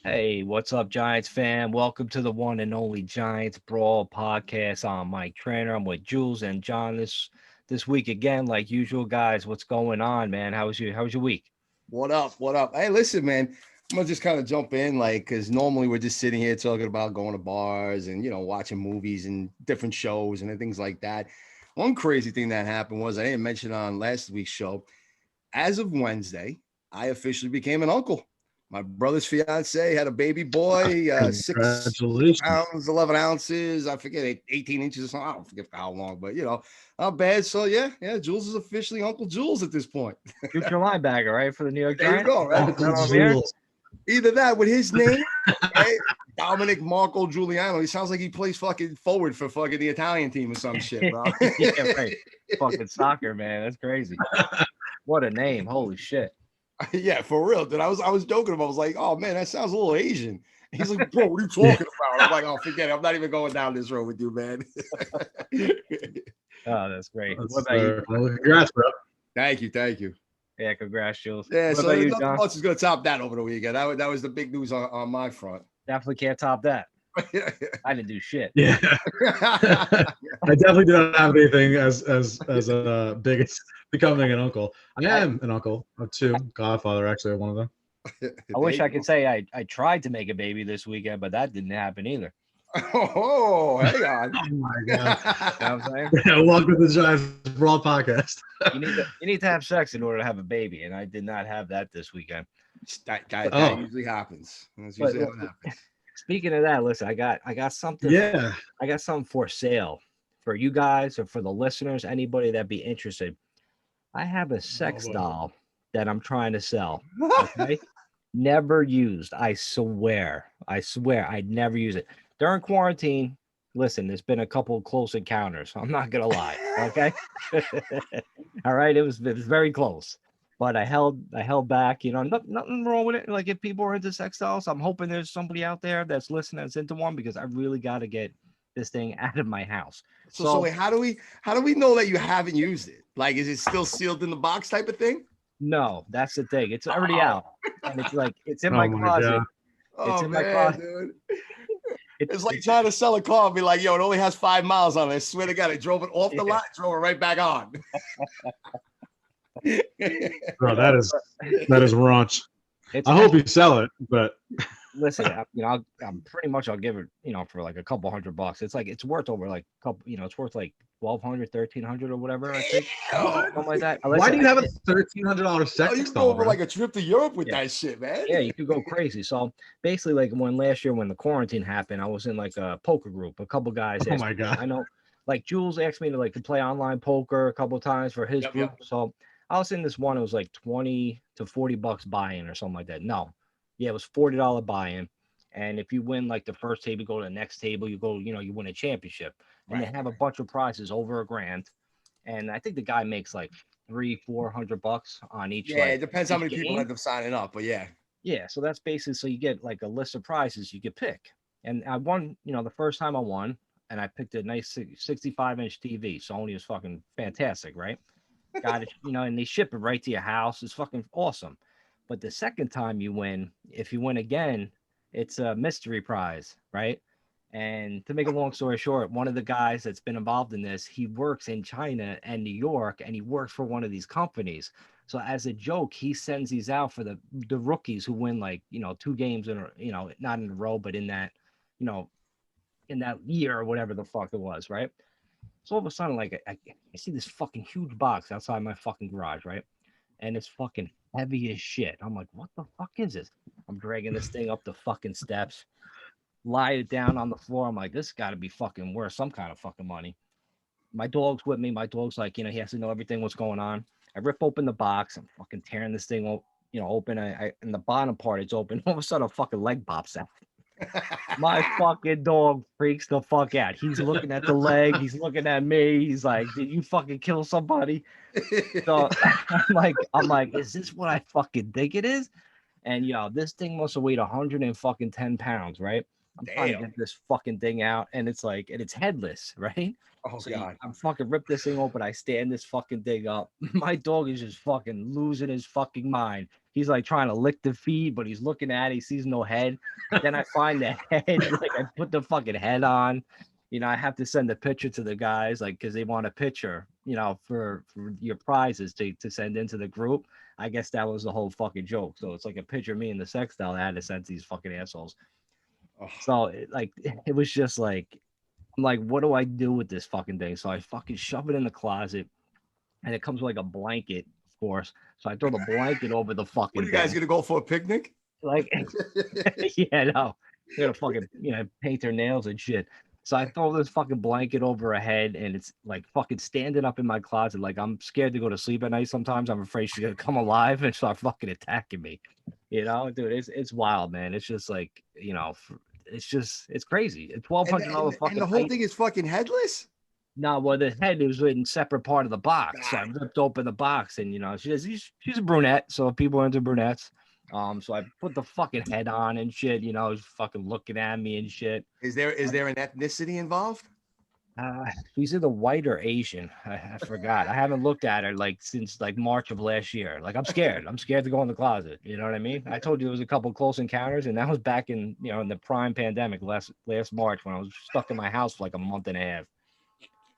Hey, what's up, Giants fan? Welcome to the one and only Giants Brawl podcast. I'm Mike Trainer. I'm with Jules and John this week again, like usual, guys. What's going on, man? How was your week? What up? What up? Hey, listen, man. I'm gonna just kind of jump in, like, because normally we're just sitting here talking about going to bars and watching movies and different shows and things like that. One crazy thing that happened was I didn't mention on last week's show. As of Wednesday, I officially became an uncle. My brother's fiance had a baby boy, six Congratulations. pounds, 11 ounces. I forget, 18 inches or something. I don't forget for how long, but not bad. So yeah, Jules is officially Uncle Jules at this point. Future linebacker, right, for the New York There you Giants. go, right? Is that over here? Either that with his name, right? Dominic Marco Giuliano. He sounds like he plays fucking forward for fucking the Italian team or some shit, bro. Yeah, right. Fucking soccer, man. That's crazy. What a name. Holy shit. Yeah, for real, dude. I was joking about. I was like, oh man, that sounds a little Asian. He's like, bro, what are you talking about? I'm like, oh, forget it. I'm not even going down this road with you, man. Oh, that's great. That's, What about you? well, congrats, bro. Thank you. Yeah, congrats, Jules. Yeah, What so about you, nothing John? much is gonna top that over the weekend. That was the big news on my front. Definitely can't top that. I didn't do shit. Yeah, I definitely do not have anything as big as becoming an uncle. I am an uncle of two, godfather actually, one of them. I wish I could say I tried to make a baby this weekend, but that didn't happen either. Oh, hang on. Oh my god! You know what I'm saying? Welcome to the Giants Brawl podcast. You need to have sex in order to have a baby, and I did not have that this weekend. That usually happens. That's usually how it happens. Speaking of that, listen, I got something. Yeah, I got something for sale for you guys or for the listeners, anybody that be interested. I have a sex boy. doll that I'm trying to sell. Okay, never used. I swear, I'd never use it during quarantine. Listen, there's been a couple of close encounters. I'm not gonna lie. Okay, all right, it was very close. But I held back, nothing wrong with it. Like if people are into sex dolls, I'm hoping there's somebody out there that's listening that's into one because I really got to get this thing out of my house. So wait, how do we know that you haven't used it? Like, is it still sealed in the box type of thing? No, that's the thing. It's already out. And it's like it's in Oh my my closet. God. Oh in my man, closet. dude. It's like trying to sell a car and be like, yo, it only has 5 miles on it. I swear to God, I drove it off the lot, drove it right back on. Bro, that is raunch. It's I hope you sell it, but listen, I'm pretty much I'll give it, for like a couple $100. It's like it's worth over like a couple, it's worth like 1,200, 1,300 or whatever, I think. Something like that. why do you have a $1,300 Oh, sex you can doll? go over bro? like a trip to Europe with Yeah. that shit, man. Yeah, you could go crazy. So basically, like when last year when the quarantine happened, I was in like a poker group. A couple guys. Oh asked my me- God. I know, like Jules asked me to play online poker a couple of times for his Yep, group. yep. So I was in this one. It was like $20 to $40 buy-in or something like that. No, yeah, it was $40 buy-in. And if you win like the first table, you go to the next table. You go, you win a championship, and they Right, have a bunch of prizes over $1,000. And I think the guy makes like 300-400 bucks on each. Yeah, Like it depends how each many people game. end up signing up, but yeah. Yeah, so that's basically so you get like a list of prizes you could pick. And I won, the first time I won, and I picked a nice 65-inch TV. Sony is fucking fantastic, right? Got it, and they ship it right to your house. It's fucking awesome. But the second time you win, if you win again, it's a mystery prize, right? And to make a long story short, one of the guys that's been involved in this, he works in China and New York, and he works for one of these companies. So as a joke, he sends these out for the rookies who win like 2 games in not in a row, but you know in that year or whatever the fuck it was, right? So all of a sudden, like I see this fucking huge box outside my fucking garage, right? And it's fucking heavy as shit. I'm like, what the fuck is this? I'm dragging this thing up the fucking steps, lie it down on the floor. I'm like, this got to be fucking worth some kind of fucking money. My dog's with me. My dog's like, he has to know everything what's going on. I rip open the box. I'm fucking tearing this thing, open. I in the bottom part, it's open. All of a sudden, a fucking leg pops out. My fucking dog freaks the fuck out. He's looking at the leg. He's looking at me. He's like, "Did you fucking kill somebody?" So I'm like, is this what I fucking think it is? And this thing must have weighed 110 pounds, right? I'm trying to get this fucking thing out, and it's like, and it's headless, right? Oh So God. I'm fucking rip this thing open. I stand this fucking thing up. My dog is just fucking losing his fucking mind. He's like trying to lick the feed, but he's looking at it. He sees no head. Then I find the head. Like I put the fucking head on. You know, I have to send a picture to the guys, like, because they want a picture, you know, for your prizes to send into the group. I guess that was the whole fucking joke. So it's like a picture of me in the sex doll. I had to send to these fucking assholes. Oh. So it was just like, I'm like, what do I do with this fucking thing? So I fucking shove it in the closet, and it comes with like a blanket, of course. So I throw the blanket over the fucking What are you guys thing. gonna go for a picnic? Like, yeah, no, they're gonna fucking, you know, paint their nails and shit. So I throw this fucking blanket over her head, and it's like fucking standing up in my closet. Like I'm scared to go to sleep at night. Sometimes I'm afraid she's gonna come alive and start fucking attacking me. You know, dude, it's wild, man. It's just like, you know, it's crazy. It's $1,200 fucking. And the whole thing is fucking headless. No, well, the head was in separate part of the box. So I ripped open the box, and you know, she's a brunette, so people are into brunettes. So I put the fucking head on and shit, you know, he's fucking looking at me and shit. Is there an ethnicity involved? She's either white or Asian. I forgot. I haven't looked at her like since like March of last year. Like I'm scared. I'm scared to go in the closet. You know what I mean? I told you there was a couple close encounters, and that was back in, you know, in the prime pandemic last March when I was stuck in my house for like a month and a half.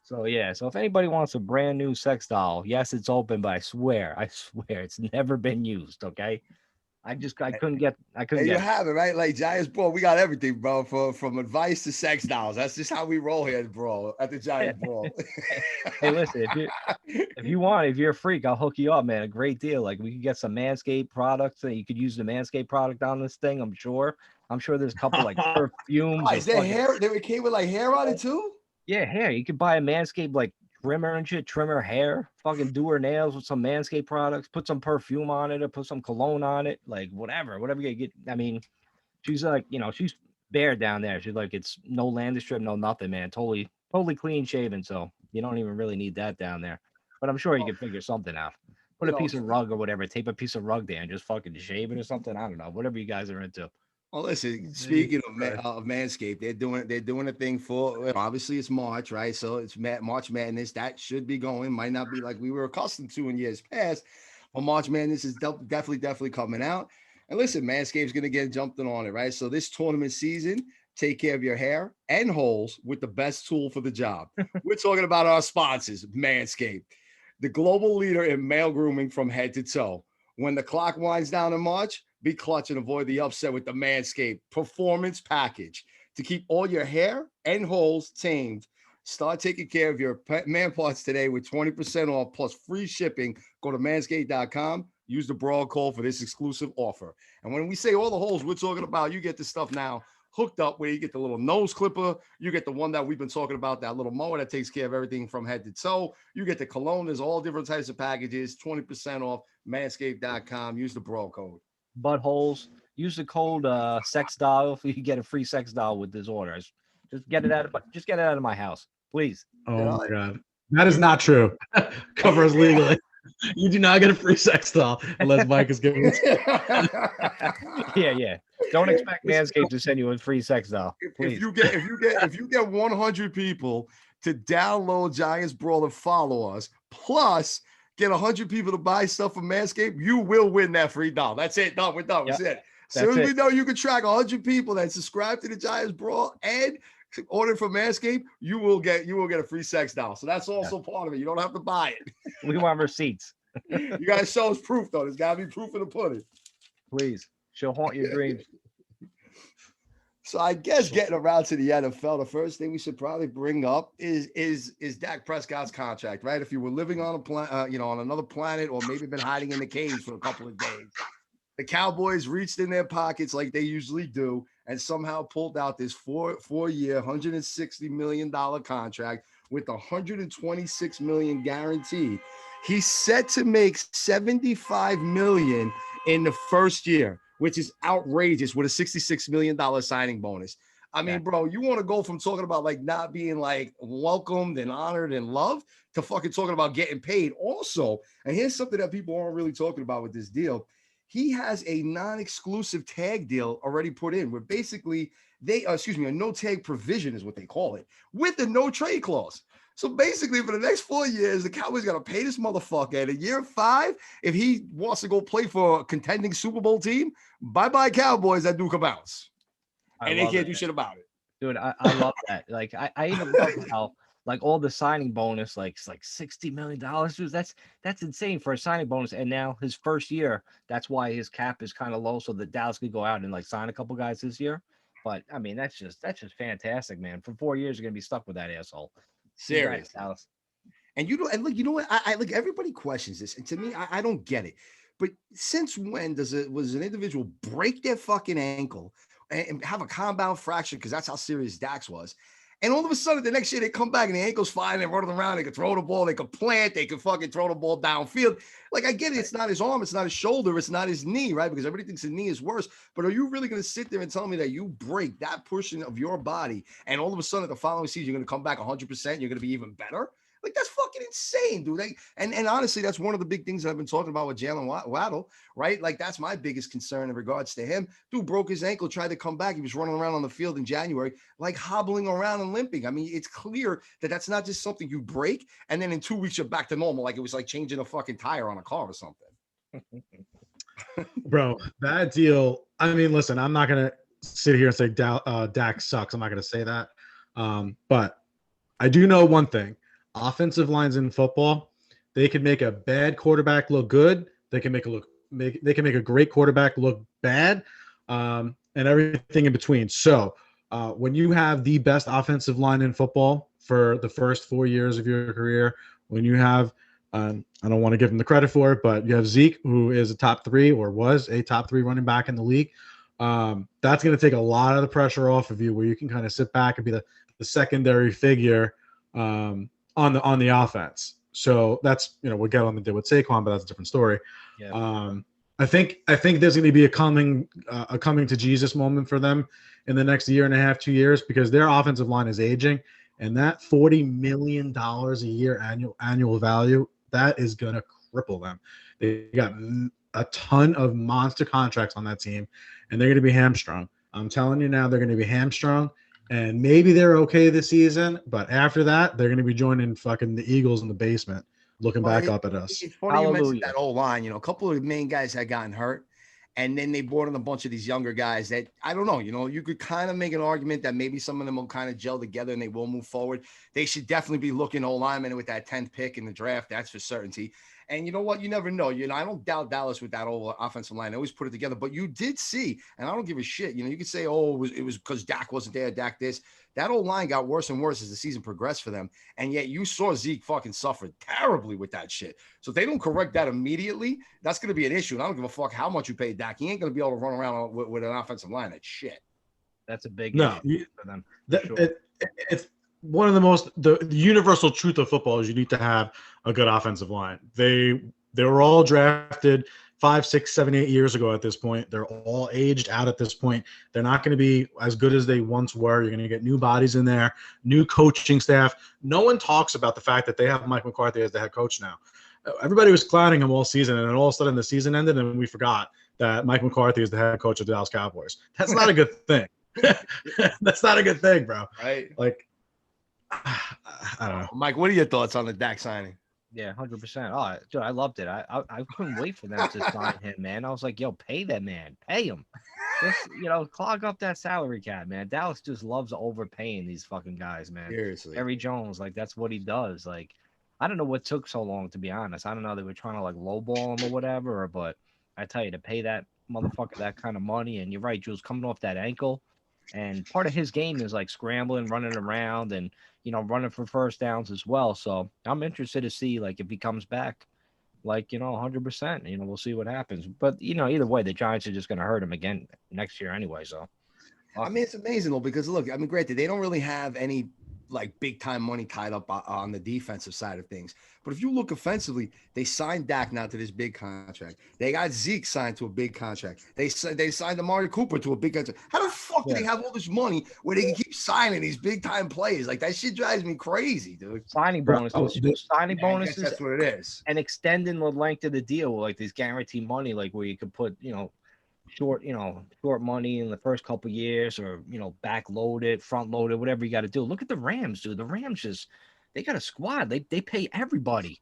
So yeah, so if anybody wants a brand new sex doll, yes, it's open, but I swear it's never been used. Okay. I couldn't get. There you have it, right? Like Giants Brawl, we got everything, bro. From advice to sex dolls. That's just how we roll here, bro. At the Giants Brawl. Hey, listen, if you're a freak, I'll hook you up, man. A great deal. Like we could get some Manscaped products, and you could use the Manscaped product on this thing. I'm sure there's a couple like perfumes. Is there hair? It came with like hair on it too. Yeah, hair. You could buy a Manscaped like trimmer and shit, trim her hair, fucking do her nails with some Manscaped products, put some perfume on it, or put some cologne on it, like whatever you get. I mean, she's like, you know, she's bare down there. She's like, it's no landing strip, no nothing, man. Totally clean shaven. So you don't even really need that down there. But I'm sure you can figure something out. Put a piece of rug or whatever, tape a piece of rug there and just fucking shave it or something. I don't know, whatever you guys are into. Well, listen. Speaking of Manscaped, they're doing a thing for. Obviously, it's March, right? So it's March Madness. That should be going. Might not be like we were accustomed to in years past, but March Madness is definitely coming out. And listen, Manscaped's gonna get jumping on it, right? So this tournament season, take care of your hair and holes with the best tool for the job. We're talking about our sponsors, Manscaped, the global leader in male grooming from head to toe. When the clock winds down in March, be clutch and avoid the upset with the Manscaped Performance Package to keep all your hair and holes tamed. Start taking care of your man parts today with 20% off plus free shipping. Go to manscaped.com. Use the Brawl code for this exclusive offer. And when we say all the holes, we're talking about you get the stuff now hooked up where you get the little nose clipper. You get the one that we've been talking about, that little mower that takes care of everything from head to toe. You get the cologne. There's all different types of packages. 20% off manscaped.com. Use the Brawl code. Buttholes. Use the code sex doll. You get a free sex doll with this order. Just get it out of my house, please. Oh my god, that is not true. Cover us legally. You do not get a free sex doll unless Mike is giving it. Yeah. Don't expect Manscaped to send you a free sex doll. Please. If you get 100 people to download Giants Brawl and follow us, plus get 100 people to buy stuff from Manscaped, you will win that free doll. That's it. Done. We're done. Yep. That's it. Soon as we know you can track 100 people that subscribe to the Giants Brawl and order from Manscaped, you will get a free sex doll. So that's also part of it. You don't have to buy it. We want receipts. You gotta show us proof, though. There's gotta be proof in the pudding. Please. She'll haunt your dreams. So I guess getting around to the NFL, the first thing we should probably bring up is Dak Prescott's contract, right? If you were living on on another planet, or maybe been hiding in the cage for a couple of days, the Cowboys reached in their pockets like they usually do and somehow pulled out this four-year, $160 million contract with $126 million guaranteed. He's set to make $75 million in the first year, which is outrageous, with a $66 million signing bonus. I mean, bro, you want to go from talking about like not being like welcomed and honored and loved to fucking talking about getting paid also. And here's something that people aren't really talking about with this deal. he has a non-exclusive tag deal already put in where basically a no tag provision is what they call it, with a no trade clause. So basically, for the next 4 years, the Cowboys got to pay this motherfucker. And in year 5, if he wants to go play for a contending Super Bowl team, bye-bye Cowboys, that dude can bounce. And they can't do shit about it. Dude, I love that. Like, I even love how, like, all the signing bonus, like $60 million, dude, that's insane for a signing bonus. And now his first year, that's why his cap is kind of low, so that Dallas could go out and, like, sign a couple guys this year. But, I mean, that's just fantastic, man. For 4 years, you're going to be stuck with that asshole. Serious. Dallas. And you know what? I like, everybody questions this, and to me, I don't get it. But since when was an individual break their fucking ankle and have a compound fracture, because that's how serious Dax was, and all of a sudden the next year they come back and the ankle's fine, they're running around, they can throw the ball, they can plant, they can fucking throw the ball downfield. Like, I get it, it's not his arm, it's not his shoulder, it's not his knee, right? Because everybody thinks the knee is worse. But are you really going to sit there and tell me that you break that portion of your body and all of a sudden the following season you're going to come back 100%, you're going to be even better? Like, that's fucking insane, dude. And honestly, that's one of the big things that I've been talking about with Jalen Waddle, right? Like, that's my biggest concern in regards to him. Dude broke his ankle, tried to come back. He was running around on the field in January, like hobbling around and limping. I mean, it's clear that that's not just something you break and then in 2 weeks you're back to normal. Like, it was like changing a fucking tire on a car or something. Bro, that deal. I mean, listen, I'm not going to sit here and say Dak sucks. I'm not going to say that. But I do know one thing. Offensive lines in football, they can make a bad quarterback look good. They can make a great quarterback look bad, and everything in between. So when you have the best offensive line in football for the first 4 years of your career, when you have, I don't want to give him the credit for it, but you have Zeke, who is a top 3 or was a top 3 running back in the league. That's going to take a lot of the pressure off of you, where you can kind of sit back and be the secondary figure on the offense. So that's, we'll get on the deal with Saquon, but that's a different story. Yeah. I think there's going to be a coming to Jesus moment for them in the next year and a half, 2 years, because their offensive line is aging, and that $40 million a year annual value, that is going to cripple them. They got a ton of monster contracts on that team, and they're going to be hamstrung. I'm telling you now, they're going to be hamstrung. And maybe they're okay this season, but after that, they're going to be joining fucking the Eagles in the basement, looking back up at us. It's funny you mentioned that O-line. A couple of the main guys had gotten hurt, and then they brought in a bunch of these younger guys that, I don't know, you could kind of make an argument that maybe some of them will kind of gel together and they will move forward. They should definitely be looking O-linemen with that 10th pick in the draft. That's for certainty. And you know what? You never know. I don't doubt Dallas with that old offensive line. They always put it together. But you did see, and I don't give a shit. You could say, oh, it was because Dak wasn't there, Dak this. That old line got worse and worse as the season progressed for them. And yet you saw Zeke fucking suffer terribly with that shit. So if they don't correct that immediately, that's going to be an issue. And I don't give a fuck how much you pay Dak. He ain't going to be able to run around with an offensive line. That's shit. That's a big issue for them. It's one of the universal truth of football is you need to have a good offensive line. They were all drafted 5, 6, 7, 8 years ago at this point. They're all aged out at this point. They're not going to be as good as they once were. You're going to get new bodies in there, new coaching staff. No one talks about the fact that they have Mike McCarthy as the head coach now. Everybody was clowning him all season, and then all of a sudden the season ended, and we forgot that Mike McCarthy is the head coach of the Dallas Cowboys. That's not a good thing. That's not a good thing, bro. Right. Like, I don't know. Mike, what are your thoughts on the Dak signing? Yeah, 100%. Oh, dude, I loved it. I couldn't wait for them to sign him, man. I was like, yo, pay that man. Pay him. Just, clog up that salary cap, man. Dallas just loves overpaying these fucking guys, man. Seriously. Jerry Jones, like, that's what he does. Like, I don't know what took so long, to be honest. I don't know. They were trying to, like, lowball him or whatever, but I tell you, to pay that motherfucker that kind of money, and you're right, Jules, coming off that ankle, and part of his game is, like, scrambling, running around, and running for first downs as well. So I'm interested to see, like, if he comes back, like, 100%, we'll see what happens. But, either way, the Giants are just going to hurt him again next year anyway. So, I mean, it's amazing though, because look, I mean, granted, they don't really have any like big time money tied up on the defensive side of things. But if you look offensively, they signed Dak now to this big contract. They got Zeke signed to a big contract. They signed Amari Cooper to a big contract. How the fuck do they have all this money where they can keep signing these big time players? Like that shit drives me crazy, dude. Signing Bro, bonuses, signing Yeah, I guess bonuses, that's what it is. and extending the length of the deal, like this guaranteed money, like where you could put, short money in the first couple years, or back loaded, front loaded, whatever you got to do. Look at the Rams, dude. The Rams they got a squad. They pay everybody,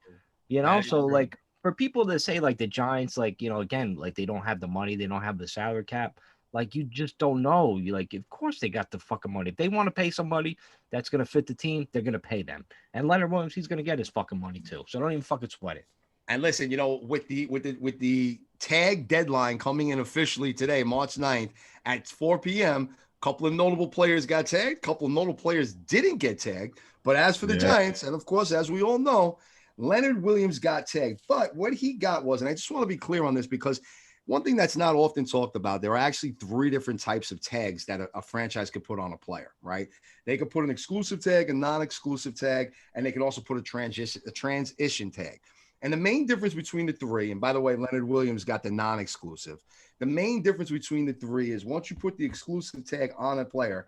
So like for people that say like the Giants, like again, like they don't have the money, they don't have the salary cap. Like you just don't know. You like, of course they got the fucking money. If they want to pay somebody that's gonna fit the team, they're gonna pay them. And Leonard Williams, he's gonna get his fucking money too. So don't even fucking sweat it. And listen, with the tag deadline coming in officially today, March 9th at 4 p.m., a couple of notable players got tagged, a couple of notable players didn't get tagged. But as for the Giants, and of course, as we all know, Leonard Williams got tagged. But what he got was, and I just want to be clear on this, because one thing that's not often talked about, there are actually 3 different types of tags that a franchise could put on a player, right? They could put an exclusive tag, a non-exclusive tag, and they can also put a transition tag. And the main difference between the 3, and by the way, Leonard Williams got the non-exclusive. The main difference between the 3 is once you put the exclusive tag on a player,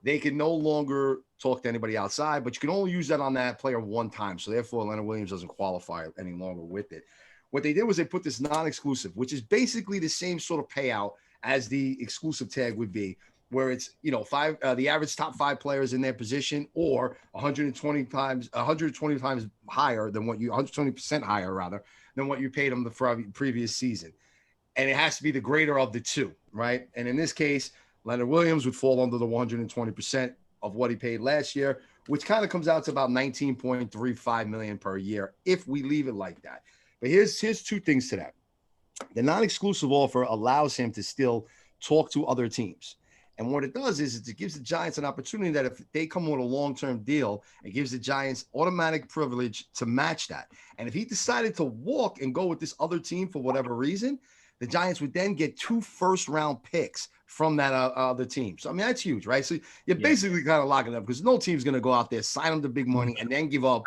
they can no longer talk to anybody outside, but you can only use that on that player one time. So therefore, Leonard Williams doesn't qualify any longer with it. What they did was they put this non-exclusive, which is basically the same sort of payout as the exclusive tag would be, where it's the average top 5 players in their position, or 120 times higher than what you 120% higher rather than what you paid them the previous season, and it has to be the greater of the 2, right? And in this case, Leonard Williams would fall under the 120% of what he paid last year, which kind of comes out to about $19.35 million per year if we leave it like that. But here's 2 things to that. The non-exclusive offer allows him to still talk to other teams. And what it does is it gives the Giants an opportunity that if they come with a long-term deal, it gives the Giants automatic privilege to match that. And if he decided to walk and go with this other team for whatever reason, the Giants would then get 2 first-round picks from that other team. So, I mean, that's huge, right? So you're basically kind of locking up, because no team's going to go out there, sign them to big money, and then give up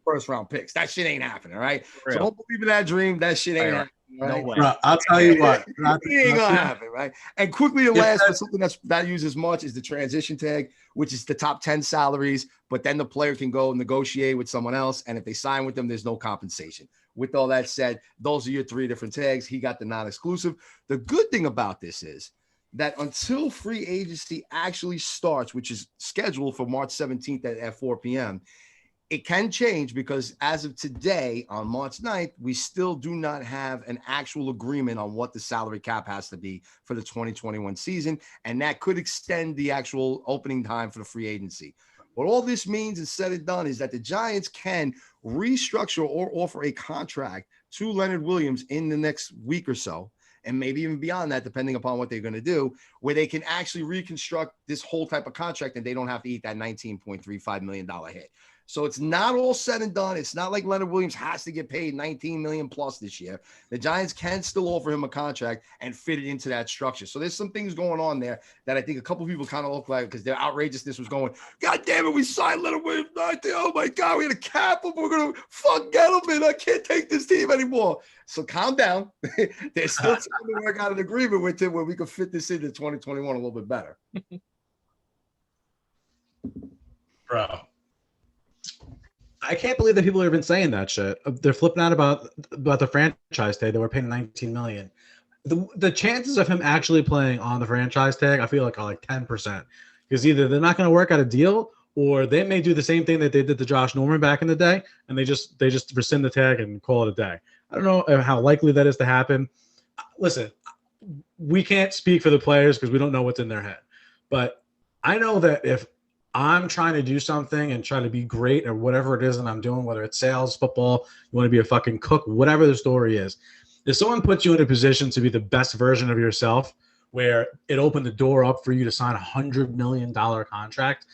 first-round picks. That shit ain't happening, right? So don't believe in that dream. That shit ain't happening. Right? No way. Bro, I'll tell you what. It ain't gonna happen, right? And quickly, the last one, something that's not used as much is the transition tag, which is the top 10 salaries, but then the player can go negotiate with someone else, and if they sign with them, there's no compensation. With all that said, those are your 3 different tags. He got the non-exclusive. The good thing about this is that until free agency actually starts, which is scheduled for March 17th at 4 p.m., it can change, because as of today, on March 9th, we still do not have an actual agreement on what the salary cap has to be for the 2021 season, and that could extend the actual opening time for the free agency. What all this means, and said and done, is that the Giants can restructure or offer a contract to Leonard Williams in the next week or so, and maybe even beyond that, depending upon what they're going to do, where they can actually reconstruct this whole type of contract, and they don't have to eat that $19.35 million hit. So it's not all said and done. It's not like Leonard Williams has to get paid $19 million plus this year. The Giants can still offer him a contract and fit it into that structure. So there's some things going on there that I think a couple of people kind of look like, because their outrageousness was going, God damn it, we signed Leonard Williams 19. Oh my God, we had to cap him. We're going to fuck Gettleman. I can't take this team anymore. So calm down. There's still time to work out an agreement with him where we can fit this into 2021 a little bit better. Bro, I can't believe that people have been saying that shit. They're flipping out about the franchise tag that we're paying $19 million. The chances of him actually playing on the franchise tag, I feel like, are like 10%, because either they're not going to work out a deal, or they may do the same thing that they did to Josh Norman back in the day, and they just rescind the tag and call it a day. I don't know how likely that is to happen. Listen, we can't speak for the players because we don't know what's in their head, but I know that if I'm trying to do something and try to be great or whatever it is that I'm doing, whether it's sales, football, you want to be a fucking cook, whatever the story is, if someone puts you in a position to be the best version of yourself, where it opened the door up for you to sign $100 million contract,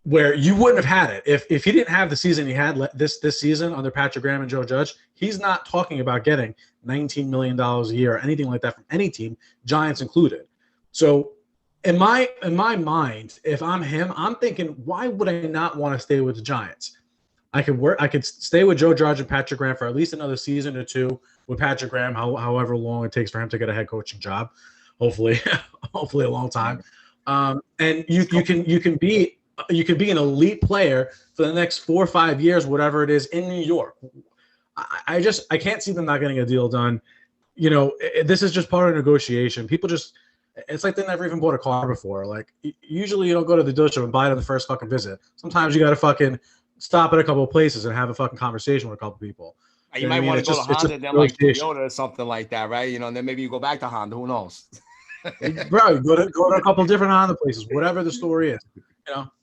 where you wouldn't have had it if he didn't have the season he had this season under Patrick Graham and Joe Judge. He's not talking about getting $19 million a year or anything like that from any team, Giants included. So in my mind, if I'm him, I'm thinking, why would I not want to stay with the Giants? I could stay with Joe Judge and Patrick Graham for at least another season or two with Patrick Graham, however long it takes for him to get a head coaching job. Hopefully, hopefully a long time. And you can be an elite player for the next 4 or 5 years, whatever it is, in New York. I can't see them not getting a deal done. This is just part of negotiation. People it's like they never even bought a car before. Like, usually you don't go to the dealership and buy it on the first fucking visit. Sometimes you got to fucking stop at a couple of places and have a fucking conversation with a couple of people. You might want to go to Honda and then like Toyota or something like that, right? And then maybe you go back to Honda. Who knows? Bro, go to a couple of different Honda places, whatever the story is.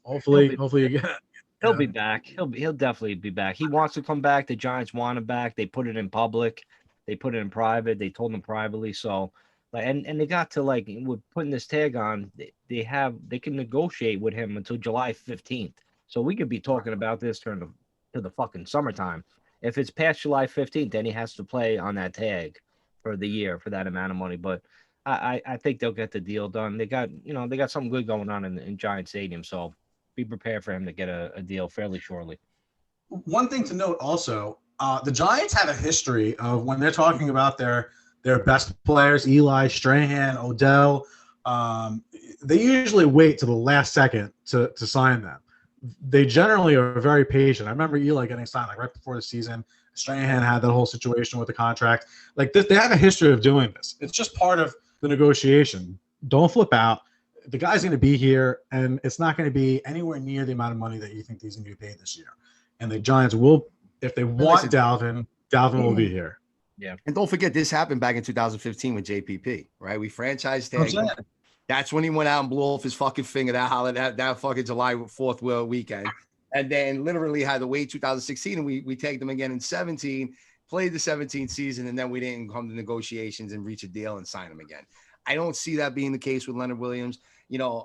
Hopefully you get it. He'll be back. He'll definitely be back. He wants to come back. The Giants want him back. They put it in public. They put it in private. They told him privately. So, and they got to, like, with putting this tag on, they can negotiate with him until July 15th. So we could be talking about this to the fucking summertime. If it's past July 15th, then he has to play on that tag for the year for that amount of money. But I think they'll get the deal done. They got something good going on in Giant Stadium. So be prepared for him to get a deal fairly shortly. One thing to note also, the Giants have a history of, when they're talking about their best players, Eli, Strahan, Odell, they usually wait to the last second to sign them. They generally are very patient. I remember Eli getting signed like right before the season. Strahan had that whole situation with the contract. Like this, they have a history of doing this. It's just part of the negotiation. Don't flip out. The guy's going to be here, and it's not going to be anywhere near the amount of money that you think he's going to be paid this year. And the Giants will, if they want Dalvin will be here. Yeah. And don't forget, this happened back in 2015 with JPP, right? We franchised tagged him. That's when he went out and blew off his fucking finger that fucking July 4th weekend. And then literally had to wait 2016, and we tagged him again in 17, played the 17 season, and then we didn't come to negotiations and reach a deal and sign him again. I don't see that being the case with Leonard Williams.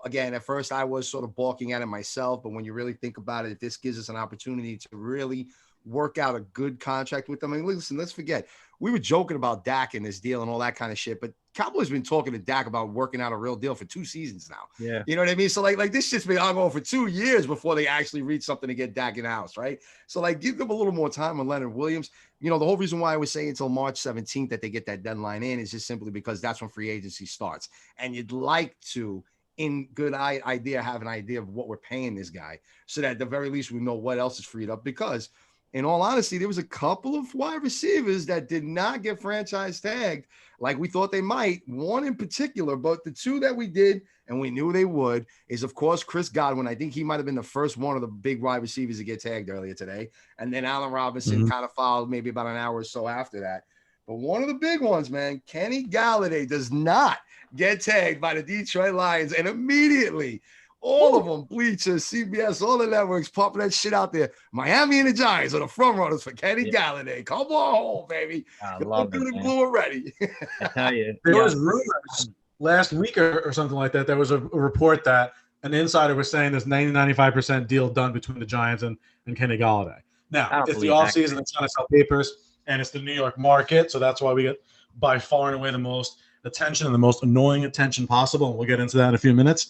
Again, at first I was sort of balking at it myself, but when you really think about it, this gives us an opportunity to really work out a good contract with them. I mean, listen, let's forget, we were joking about Dak in this deal and all that kind of shit, but Cowboys been talking to Dak about working out a real deal for 2 seasons now. Yeah. You know what I mean? So like this shit's been ongoing for 2 years before they actually reach something to get Dak in the house, right? So like, give them a little more time on Leonard Williams. The whole reason why I was saying until March 17th that they get that deadline in is just simply because that's when free agency starts. And you'd like to, in good idea, have an idea of what we're paying this guy, so that at the very least we know what else is freed up. Because in all honesty, there was a couple of wide receivers that did not get franchise tagged like we thought they might. One in particular, but the 2 that we did, and we knew they would, is of course Chris Godwin. I think he might have been the first one of the big wide receivers to get tagged earlier today. And then Allen Robinson kind of followed maybe about an hour or so after that. But one of the big ones, man, Kenny Galladay does not get tagged by the Detroit Lions. And immediately, all of them, Bleachers, CBS, all the networks popping that shit out there. Miami and the Giants are the front runners for Kenny Galladay. Come on home, baby. I love it, man. Blue already. I tell you. There was rumors last week or something like that. There was a report that an insider was saying there's 90-95% deal done between the Giants and Kenny Galladay. Now, it's the offseason. It's trying to sell papers, and it's the New York market, so that's why we get by far and away the most attention and the most annoying attention possible, and we'll get into that in a few minutes.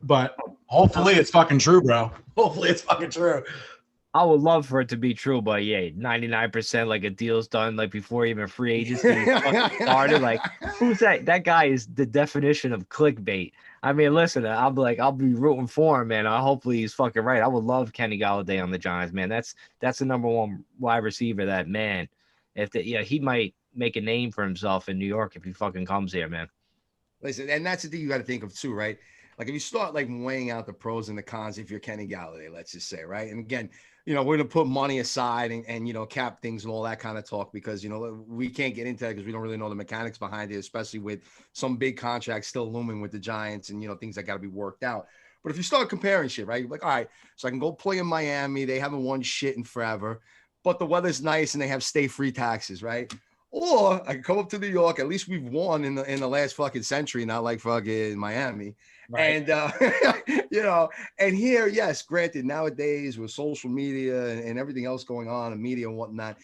But hopefully it's fucking true, bro. Hopefully it's fucking true. I would love for it to be true, but 99% like a deal's done like before even free agency started. Like, who's that? That guy is the definition of clickbait. I mean, listen, I'll be rooting for him, man. Hopefully he's fucking right. I would love Kenny Galladay on the Giants, man. That's the number one wide receiver. That man, he might make a name for himself in New York if he fucking comes here, man. Listen, and that's the thing you got to think of too, right? Like if you start like weighing out the pros and the cons, if you're Kenny Galladay, let's just say, right? And again, we're going to put money aside and cap things and all that kind of talk because, we can't get into that because we don't really know the mechanics behind it, especially with some big contracts still looming with the Giants and, things that got to be worked out. But if you start comparing shit, right? Like, all right, so I can go play in Miami. They haven't won shit in forever, but the weather's nice and they have stay-free taxes, right? Or I can come up to New York. At least we've won in the last fucking century, not like fucking Miami. Right. And, and here, yes, granted, nowadays with social media and everything else going on and media and whatnot,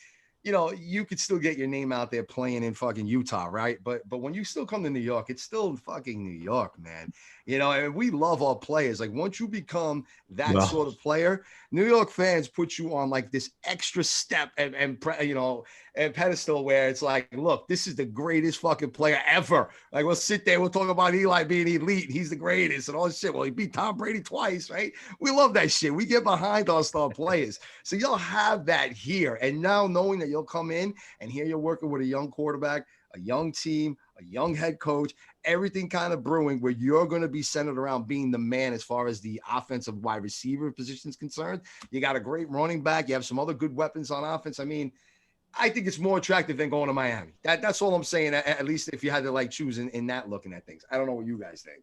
you know, you could still get your name out there playing in fucking Utah, right? But when you still come to New York, it's still fucking New York, man. You know, and we love our players. Like once you become that sort of player, New York fans put you on like this extra step and you know, and pedestal where it's like, look, this is the greatest fucking player ever. Like we'll sit there, we'll talk about Eli being elite, he's the greatest and all this shit. Well, he beat Tom Brady twice, right? We love that shit. We get behind our star players. So you'll have that here. And now knowing that you'll come in and here you're working with a young quarterback, a young team, a young head coach, everything kind of brewing where you're going to be centered around being the man as far as the offensive wide receiver position is concerned. You got a great running back. You have some other good weapons on offense. I mean, I think it's more attractive than going to Miami. That's all I'm saying, at least if you had to like choose in that looking at things. I don't know what you guys think.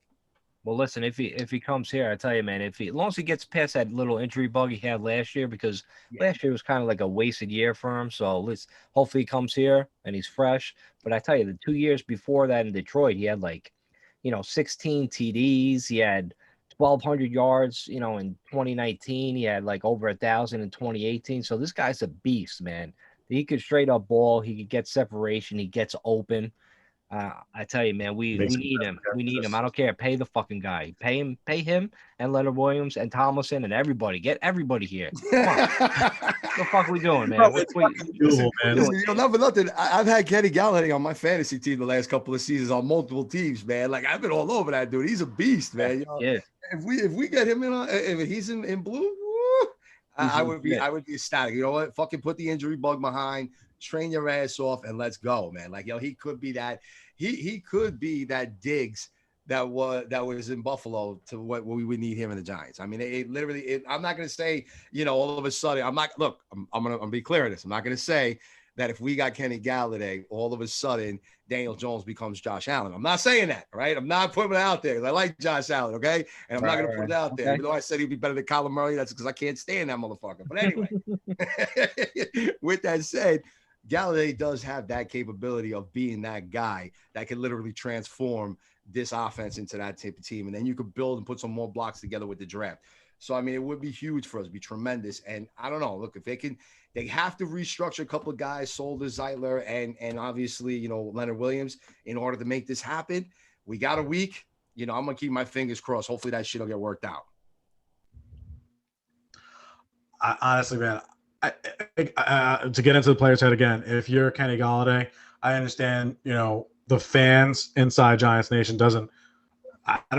Well, listen, if he comes here, I tell you, man, as long as he gets past that little injury bug he had last year, because last year was kind of like a wasted year for him. So hopefully he comes here and he's fresh. But I tell you, the 2 years before that in Detroit, he had like, 16 TDs. He had 1,200 yards, in 2019. He had like over 1,000 in 2018. So this guy's a beast, man. He could straight up ball. He could get separation. He gets open. I tell you, man, we need him. We need him. I don't care. Pay the fucking guy. Pay him and Leonard Williams and Tomlinson and everybody. Get everybody here. Come on. What the fuck are we doing, man? Nothing. I've had Kenny Galladay on my fantasy team the last couple of seasons on multiple teams, man. Like I've been all over that dude. He's a beast, man. Yeah. If we get him in, if he's in blue, woo, I would be ecstatic. You know what? Fucking put the injury bug behind. Train your ass off and let's go, man. Like, he could be that. He could be that Diggs that was in Buffalo to what we would need him in the Giants. I mean, it literally. I'm not going to say, all of a sudden. I'm gonna be clear on this. I'm not going to say that if we got Kenny Galladay, all of a sudden Daniel Jones becomes Josh Allen. I'm not saying that, right? I'm not putting it out there. I like Josh Allen, okay? And I'm not going to put it out there. Even though I said he'd be better than Kyler Murray, that's because I can't stand that motherfucker. But anyway, with that said, Galladay does have that capability of being that guy that can literally transform this offense into that type of team. And then you could build and put some more blocks together with the draft. So, I mean, it would be huge for us, be tremendous. And I don't know, look, if they have to restructure a couple of guys, Solder, Zeitler, and obviously, Leonard Williams in order to make this happen. We got a week, I'm going to keep my fingers crossed. Hopefully that shit will get worked out. Honestly, man, to get into the player's head again, if you're Kenny Galladay, I understand, the fans inside Giants Nation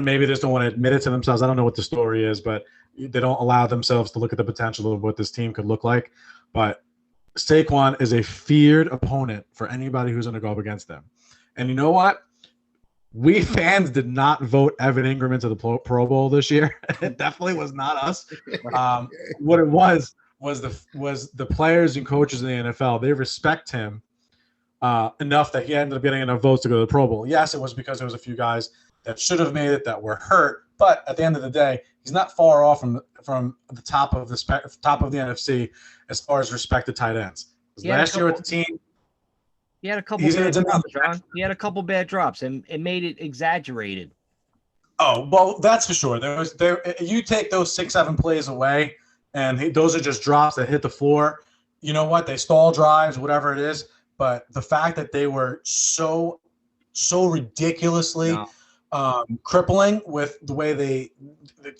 maybe they just don't want to admit it to themselves. I don't know what the story is, but they don't allow themselves to look at the potential of what this team could look like. But Saquon is a feared opponent for anybody who's going to go up against them. And you know what? We fans did not vote Evan Ingram into the Pro Bowl this year. It definitely was not us. What it was the players and coaches in the NFL. They respect him enough that he ended up getting enough votes to go to the Pro Bowl. Yes, it was because there was a few guys that should have made it that were hurt, but at the end of the day, he's not far off from the top of the NFC as far as respected tight ends. Last year with the team, he had a couple bad drops, John. He had a couple bad drops, and it made it exaggerated. Oh, well, that's for sure. You take those 6-7 plays away, and those are just drops that hit the floor. You know what? They stall drives, whatever it is. But the fact that they were so ridiculously crippling with the way the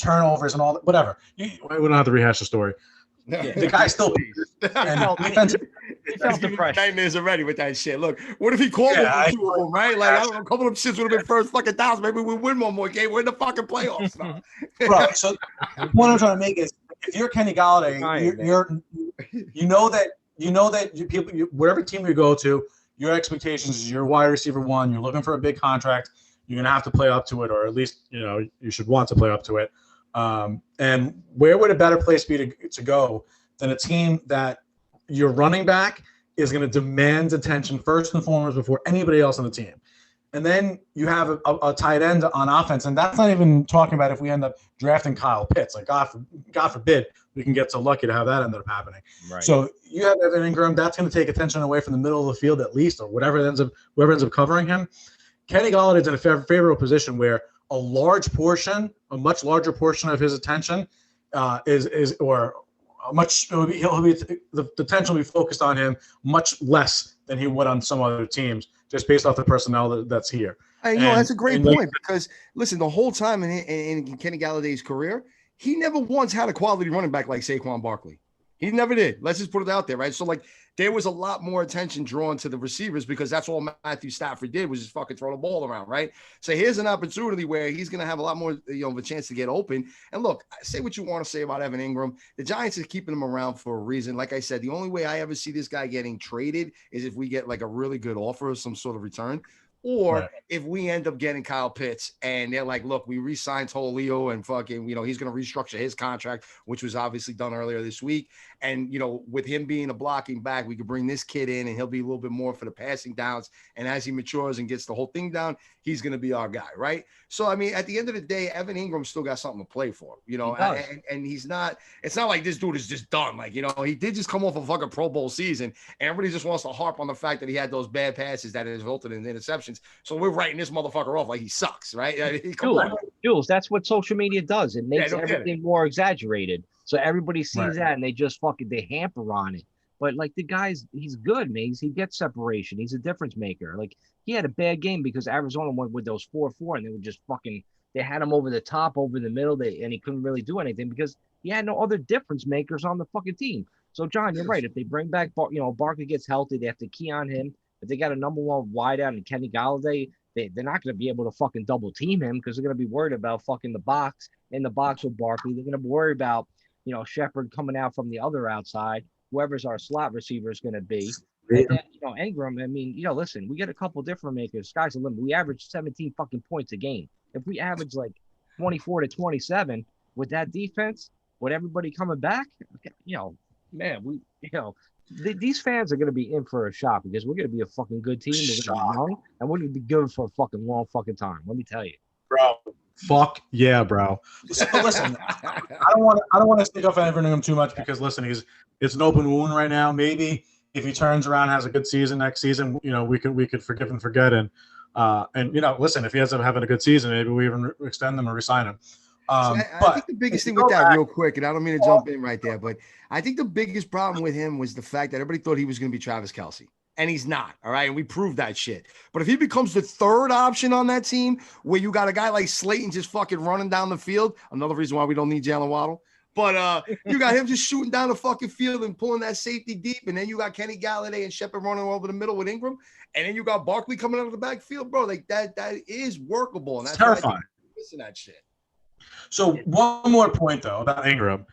turnovers and all that, whatever. We don't have to rehash the story. The guy still he felt depressed. Nightmares already with that shit. Look, what if he called him right? Like, I don't know, a couple of shits would have been first fucking downs. Maybe we win one more game. We're in the fucking playoffs now. Bro, so what I'm trying to make is, if you're Kenny Galladay, you know that people, whatever team you go to, your expectations is you're wide receiver one. You're looking for a big contract. You're gonna have to play up to it, or at least you should want to play up to it. And where would a better place be to go than a team that your running back is going to demand attention first and foremost before anybody else on the team? And then you have a tight end on offense, and that's not even talking about if we end up drafting Kyle Pitts. Like, God forbid we can get so lucky to have that end up happening. Right. So you have Evan Ingram. That's going to take attention away from the middle of the field at least, or whoever ends up covering him. Kenny Galladay is in a favorable position where a much larger portion of his attention is he'll be the attention will be focused on him much less than he would on some other teams, just based off the personnel that's here. Hey, that's a great point because listen, the whole time in Kenny Galladay's career, he never once had a quality running back like Saquon Barkley. He never did. Let's just put it out there, right? So, like, there was a lot more attention drawn to the receivers because that's all Matthew Stafford did was just fucking throw the ball around, right? So here's an opportunity where he's going to have a lot more, of a chance to get open. And look, say what you want to say about Evan Ingram. The Giants are keeping him around for a reason. Like I said, the only way I ever see this guy getting traded is if we get like a really good offer of some sort of return. Or if we end up getting Kyle Pitts and they're like, look, we re-signed Tolio and fucking, he's going to restructure his contract, which was obviously done earlier this week. And, with him being a blocking back, we could bring this kid in and he'll be a little bit more for the passing downs. And as he matures and gets the whole thing down, he's going to be our guy, right? So, I mean, at the end of the day, Evan Ingram still got something to play for, and he's not, it's not like this dude is just done. Like, he did just come off a fucking Pro Bowl season and everybody just wants to harp on the fact that he had those bad passes that resulted in interceptions. So we're writing this motherfucker off like he sucks, right? Jules, that's what social media does. It makes everything more exaggerated. So everybody sees that and they just they hamper on it. But like the guy's, he's good, man. He gets separation. He's a difference maker. Like he had a bad game because Arizona went with those 4-4 and they were just they had him over the top, over the middle, and he couldn't really do anything because he had no other difference makers on the fucking team. So John, you're right. If they bring back, Barkley gets healthy, they have to key on him. If they got a number one wideout in Kenny Galladay, they're not going to be able to fucking double team him because they're going to be worried about fucking the box with Barkley. They're going to be worried about, Shepard coming out from the other outside, whoever's our slot receiver is going to be. And then, Ingram, I mean, listen, we get a couple different makers. Sky's the limit. We average 17 fucking points a game. If we average like 24 to 27 with that defense, with everybody coming back, man, these fans are going to be in for a shock because we're going to be a fucking good team. We're going to be young, and we're going to be good for a fucking long fucking time. Let me tell you, bro. Fuck yeah, bro. So, listen, I don't want to stick up for Evan Ingram too much because listen, it's an open wound right now. Maybe if he turns around, has a good season next season, we could forgive and forget and listen, if he ends up having a good season, maybe we even extend him or resign him. I think the biggest thing with that, real quick, and I don't mean to jump in right there, but I think the biggest problem with him was the fact that everybody thought he was going to be Travis Kelce, and he's not. All right, and we proved that shit. But if he becomes the third option on that team, where you got a guy like Slayton just fucking running down the field, another reason why we don't need Jalen Waddle. But you got him just shooting down the fucking field and pulling that safety deep, and then you got Kenny Galladay and Shepard running over the middle with Ingram, and then you got Barkley coming out of the backfield, bro. Like that is workable, and that's terrifying. Listen to that shit. So one more point, though, about Ingram.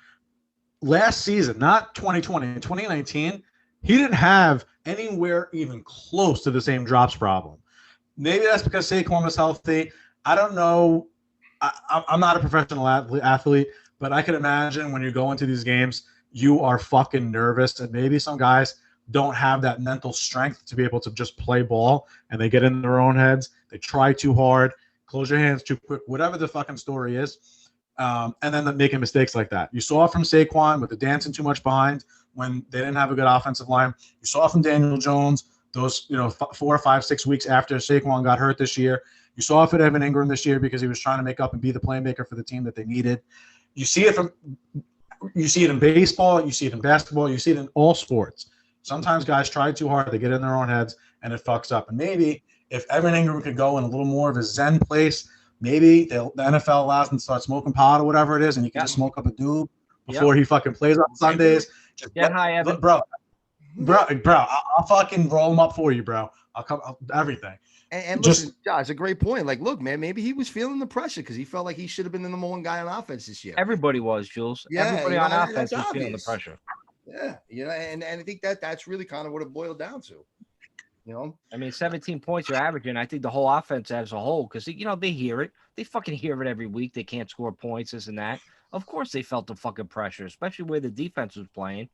Last season, not 2020, in 2019, he didn't have anywhere even close to the same drops problem. Maybe that's because Saquon was healthy. I don't know. I'm not a professional athlete, but I can imagine when you go into these games, you are fucking nervous, and maybe some guys don't have that mental strength to be able to just play ball, and they get in their own heads. They try too hard, close your hands too quick, whatever the fucking story is. And then making mistakes like that. You saw it from Saquon with the dancing too much behind when they didn't have a good offensive line. You saw it from Daniel Jones those 4, 5, 6 weeks after Saquon got hurt this year. You saw it for Evan Ingram this year because he was trying to make up and be the playmaker for the team that they needed. You see it in baseball, you see it in basketball, you see it in all sports. Sometimes guys try too hard, they get in their own heads, and it fucks up. And maybe if Evan Ingram could go in a little more of a zen place, maybe the NFL allows him to start smoking pot or whatever it is, and you can just smoke up a doob before he fucking plays on Sundays. Just get high, Evan. Bro, I'll fucking roll him up for you, bro. I'll everything. And listen, Josh, a great point. Like, look, man, maybe he was feeling the pressure because he felt like he should have been the number one guy on offense this year. Everybody was, Jules. Yeah, everybody on offense was feeling the pressure. Yeah, and I think that's really kind of what it boiled down to. I mean, 17 points you're averaging. I think the whole offense as a whole, because they hear it. They fucking hear it every week. They can't score points, this and that. Of course, they felt the fucking pressure, especially where the defense was playing.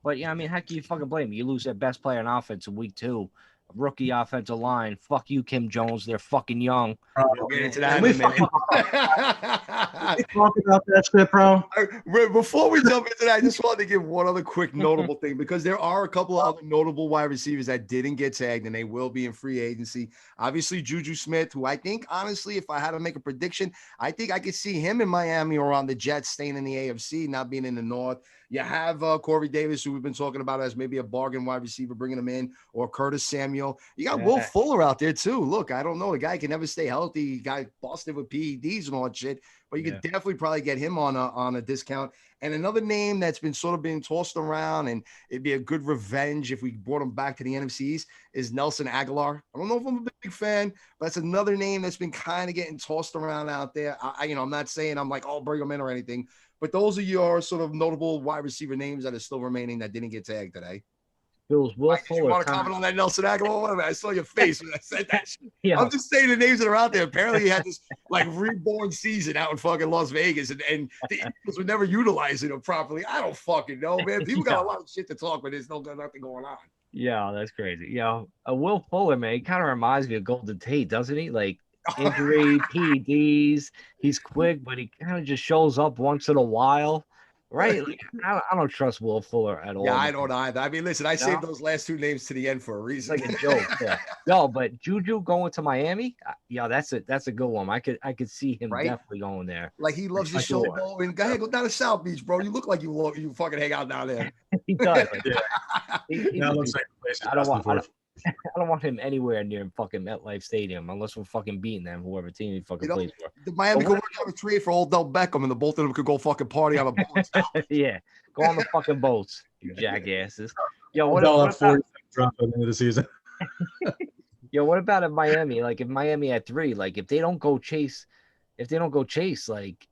But yeah, I mean, how can you fucking blame them? You lose their best player on offense in week 2. rookie offensive line. Fuck you, Kim Jones. They're fucking young. We'll get into that Can we in a minute. talk about that shit, bro? Before we jump into that, I just wanted to give one other quick notable thing because there are a couple of other notable wide receivers that didn't get tagged and they will be in free agency. Obviously, Juju Smith, who I think, honestly, if I had to make a prediction, I think I could see him in Miami or on the Jets staying in the AFC, not being in the North. You have Corey Davis, who we've been talking about as maybe a bargain wide receiver, bringing him in, or Curtis Samuel. You got Will Fuller out there too. Look, I don't know. The guy can never stay healthy. The guy busted with PEDs and all that shit, but you could definitely probably get him on a discount. And another name that's been sort of being tossed around, and it'd be a good revenge if we brought him back to the NFCs, is Nelson Aguilar. I don't know if I'm a big fan, but that's another name that's been kind of getting tossed around out there. I'm not saying I'm like, oh, bring him in or anything. But those are your sort of notable wide receiver names that are still remaining that didn't get tagged today. Bills Will Mike, Fuller. you want to comment on that Nelson Aguilar? I saw your face when I said that shit. Yeah. I'm just saying the names that are out there. Apparently, he had this like reborn season out in fucking Las Vegas, and the Eagles were never utilizing him properly. I don't fucking know, man. People got a lot of shit to talk, but there's nothing going on. Yeah, that's crazy. Yeah, Will Fuller, man, he kind of reminds me of Golden Tate, doesn't he? Like injury, PEDs. He's quick, but he kind of just shows up once in a while, right? Like, I don't trust Will Fuller at all. Yeah, I don't either. I mean, listen, I saved those last two names to the end for a reason. It's like a joke. Yeah. No, but Juju going to Miami, yeah, that's a good one. I could see him definitely going there. Like he loves the showboat. And go ahead, go down to South Beach, bro. You look like you fucking hang out down there. He does. I don't want him anywhere near fucking MetLife Stadium unless we're fucking beating them, whoever team he fucking plays for. The Miami could work out a trade for Odell Beckham, and the both of them could go fucking party on a boat. Yeah, go on the fucking boats, you jackasses. Yo, what about 40 drop at the end of the season? Yo, what about in Miami? Like if Miami had 3, like if they don't go chase, like,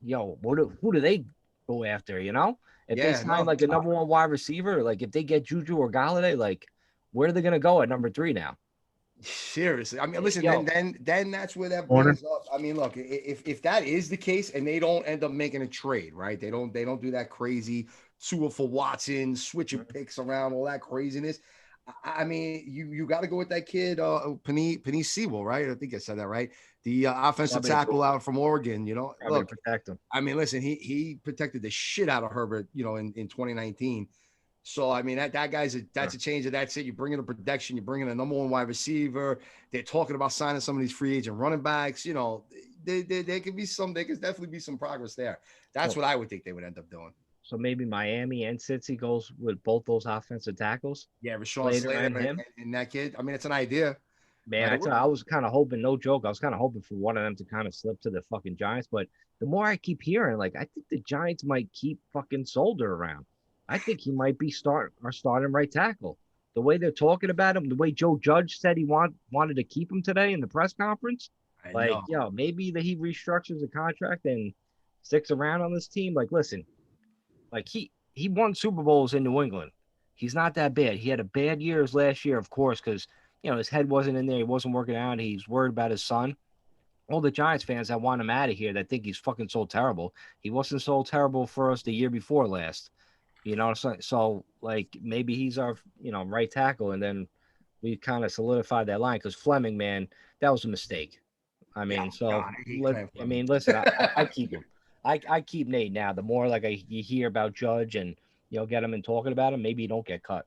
yo, who do they go after? You know, if they sign like a number 1 wide receiver, like if they get Juju or Galladay, like. Where are they going to go at number 3 now? Seriously. I mean, listen, then that's where that brings up. I mean, look, if that is the case and they don't end up making a trade, right? They don't do that crazy Tua for Watson, switching picks around, all that craziness. I mean, you got to go with that kid, Penei Sewell, right? I think I said that right. The offensive tackle out from Oregon, you know. Look, protect him. I mean, listen, he protected the shit out of Herbert, you know, in 2019. So, I mean, that guy's that's a change of that's it. You bring in a protection, you bring in a number 1 wide receiver. They're talking about signing some of these free agent running backs. You know, there could definitely be some progress there. That's what I would think they would end up doing. So maybe Miami and Cincy goes with both those offensive tackles. Yeah, Rashawn Slater and that kid. I mean, it's an idea. Man, I was kind of hoping, no joke, I was kind of hoping for one of them to kind of slip to the fucking Giants. But the more I keep hearing, like, I think the Giants might keep fucking Solder around. I think he might be starting right tackle. The way they're talking about him, the way Joe Judge said he wanted to keep him today in the press conference, maybe that he restructures the contract and sticks around on this team. Like, listen, like he won Super Bowls in New England. He's not that bad. He had a bad year last year, of course, because his head wasn't in there. He wasn't working out. He's worried about his son. All the Giants fans that want him out of here that think he's fucking so terrible. He wasn't so terrible for us the year before last. You know, so like maybe he's our, right tackle, and then we kind of solidified that line because Fleming, man, that was a mistake. I mean, listen, I keep him. I keep Nate now. The more like you hear about Judge and get him and talking about him, maybe you don't get cut.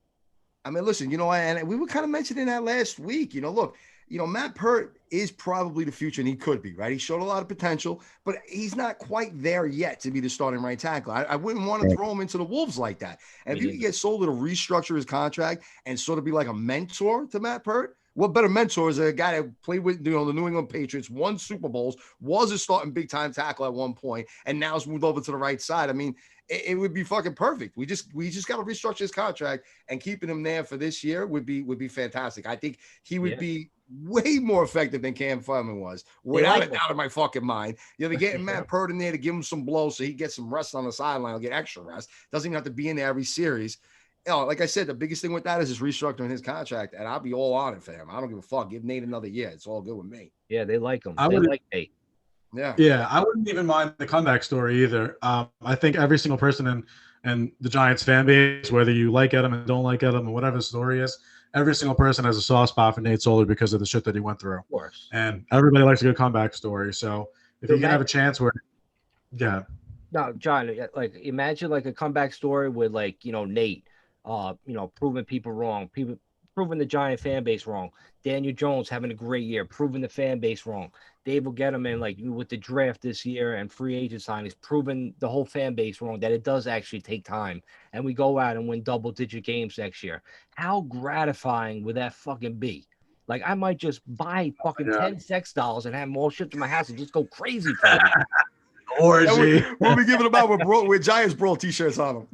I mean, listen, and we were kind of mentioning that last week. Look. Matt Pert is probably the future, and he could be, right? He showed a lot of potential, but he's not quite there yet to be the starting right tackle. I wouldn't want to throw him into the Wolves like that. And if you could get Solder to restructure his contract and sort of be like a mentor to Matt Pert, what better mentor is a guy that played with the New England Patriots, won Super Bowls, was a starting big-time tackle at one point, and now has moved over to the right side. I mean, it would be fucking perfect. We just got to restructure his contract, and keeping him there for this year would be fantastic. I think he would be way more effective than Cam Fleming was, without a doubt in my fucking mind. They're getting Matt Pert in there to give him some blows so he gets some rest on the sideline. He'll get extra rest. Doesn't even have to be in there every series. Like I said, the biggest thing with that is just restructuring his contract, and I'll be all on it for him. I don't give a fuck. Give Nate another year. It's all good with me. Yeah, they like him. They like Nate. Yeah, I wouldn't even mind the comeback story either. I think every single person in the Giants fan base, whether you like Edelman, don't like Edelman, whatever the story is, every single person has a soft spot for Nate Solder because of the shit that he went through. Of course. And everybody likes a good comeback story. So if you can have a chance where, yeah. No, John, like imagine like a comeback story with like, Nate, proving people wrong, proving the Giant fan base wrong. Daniel Jones having a great year, proving the fan base wrong. Dave Gettleman, like with the draft this year and free agent signings, proving the whole fan base wrong, that it does actually take time. And we go out and win double-digit games next year. How gratifying would that fucking be? Like, I might just buy fucking 10 sex dolls and have them all shipped to my house and just go crazy for it. Orgy. We'll be giving them out with Giants Brawl t-shirts on them.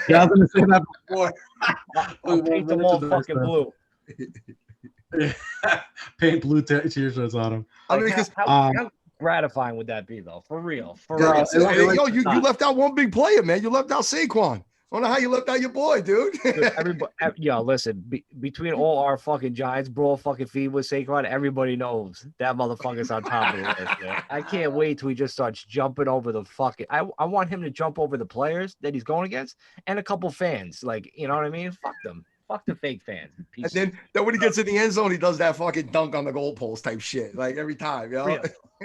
Yeah, I was gonna say that before. I'll paint them all fucking blue. Paint blue t-shirts on them. I mean, how gratifying would that be, though? For real. You left out one big player, man. You left out Saquon. I don't know how you left out your boy, dude. Everybody, listen. Between all our fucking Giants Brawl fucking feed with Saquon, everybody knows that motherfucker's on top of the list, man. I can't wait till he just starts jumping over the fucking. I want him to jump over the players that he's going against and a couple fans. Like, you know what I mean? Fuck them. Fuck the fake fans. And then when he gets in the end zone, he does that fucking dunk on the goalpost type shit. Like every time, you know?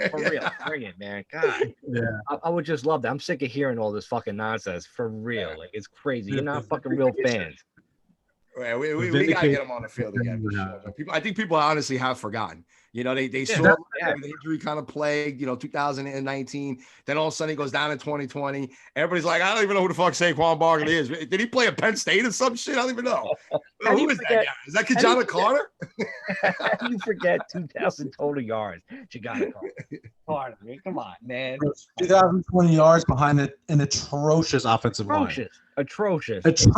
For real. Bring it, man. God. Yeah. I would just love that. I'm sick of hearing all this fucking nonsense. For real. Like, it's crazy. You're not fucking real fans. Yeah, we gotta get him on the field again. For sure. I think people honestly have forgotten. You know, they saw the injury kind of plague, 2019. Then all of a sudden he goes down in 2020. Everybody's like, I don't even know who the fuck Saquon Barkley is. Did he play at Penn State or some shit? I don't even know. Who is that guy? Is that Kijana Carter? How do you forget 2,000 total yards? Kijana Carter. I mean, come on, man. 2,020 yards behind an atrocious offensive line. Atrocious offensive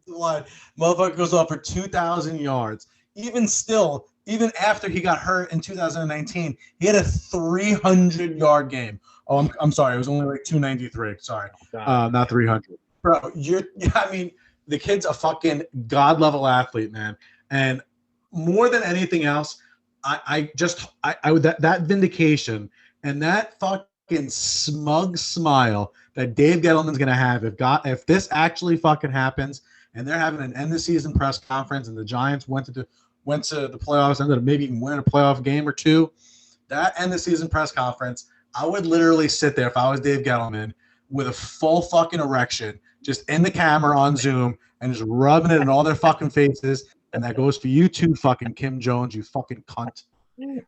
line. Motherfucker goes off for 2,000 yards. Even after he got hurt in 2019, he had a 300-yard game. Oh, I'm sorry. It was only like 293. Sorry. Not 300. Bro, the kid's a fucking god-level athlete, man. And more than anything else, I would that vindication and that fucking smug smile that Dave Gettleman's gonna have if this actually fucking happens and they're having an end of season press conference and the Giants went to the playoffs, ended up maybe even winning a playoff game or two. That end of season press conference, I would literally sit there if I was Dave Gettleman with a full fucking erection, just in the camera on Zoom and just rubbing it in all their fucking faces. And that goes for you too, fucking Kim Jones, you fucking cunt.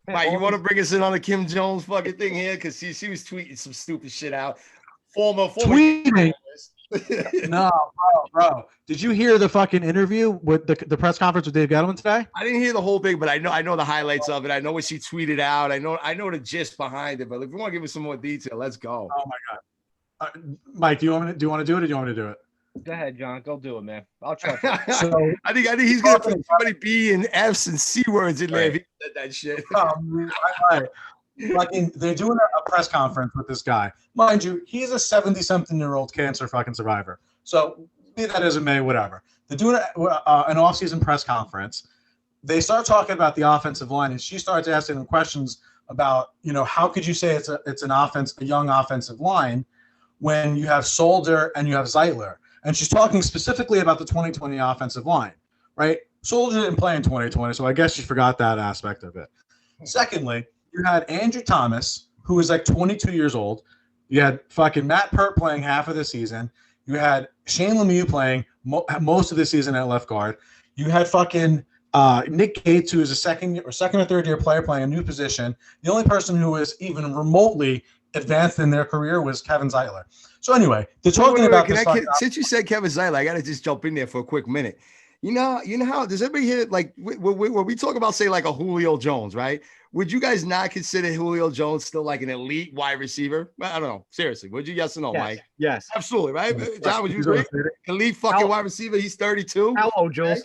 Right, you want to bring us in on the Kim Jones fucking thing here? Because she was tweeting some stupid shit out. Former tweeting. No, bro. Did you hear the fucking interview with the press conference with Dave Gettleman today? I didn't hear the whole thing, but I know the highlights of it. I know what she tweeted out. I know the gist behind it. But if you want to give us some more detail, let's go. Oh my god, Mike, do you want to do it, or do you want me to do it? Go ahead, John. Go do it, man. I'll try. So I think he's gonna put so many B and F's and C words in there if he said that shit. Right. Fucking, they're doing a press conference with this guy. Mind you, he's a 70-something-year-old cancer fucking survivor. So be that as it may, whatever. They're doing an off-season press conference. They start talking about the offensive line, and she starts asking them questions about, how could you say it's a young offensive line when you have Solder and you have Zeitler? And she's talking specifically about the 2020 offensive line, right? Solder didn't play in 2020, so I guess she forgot that aspect of it. Secondly, you had Andrew Thomas, who was like 22 years old. You had fucking Matt Pert playing half of the season. You had Shane Lemieux playing most of the season at left guard. You had fucking Nick Cates, who is a second or third year player playing a new position. The only person who was even remotely advanced in their career was Kevin Zeitler. So anyway, they're talking about this. Since you said Kevin Zeitler, I got to just jump in there for a quick minute. You know how does everybody hear like when we talk about say like a Julio Jones, right? Would you guys not consider Julio Jones still like an elite wide receiver? I don't know. Seriously, would you? Yes or no, Mike? Yes. Absolutely, right? John, would you agree? Elite fucking wide receiver. He's 32. How old, Jules? Okay?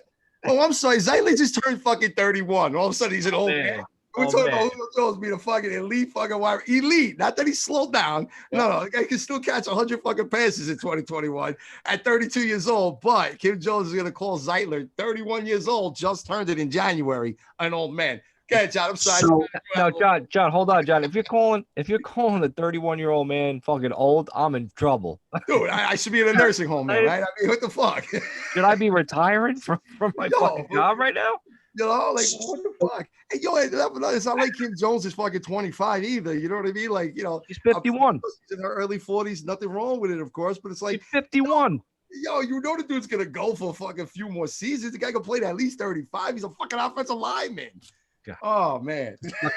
Oh, I'm sorry. Zeitler just turned fucking 31. All of a sudden, he's an old man. We're talking about Julio Jones being a fucking elite fucking wide elite. Not that he slowed down. No, the guy can still catch 100 fucking passes in 2021 at 32 years old. But Kim Jones is going to call Zeitler, 31 years old, just turned it in January, an old man. Go ahead, John. I'm sorry. So, No, John, hold on, John. If you're calling a 31-year-old man fucking old, I'm in trouble. Dude, I should be in a nursing home now, right? I mean, what the fuck? Should I be retiring from my Yo, fucking job right now? You know, like what the fuck? Hey, yo, it's not like Kim Jones is fucking 25 either. You know what I mean? Like, you know, She's 51. she's in her early 40s. Nothing wrong with it, of course, but it's like, She's 51. yo, you know the dude's gonna go for a fucking few more seasons. The guy can play to at least 35. He's a fucking offensive lineman. God. Oh man. Yeah,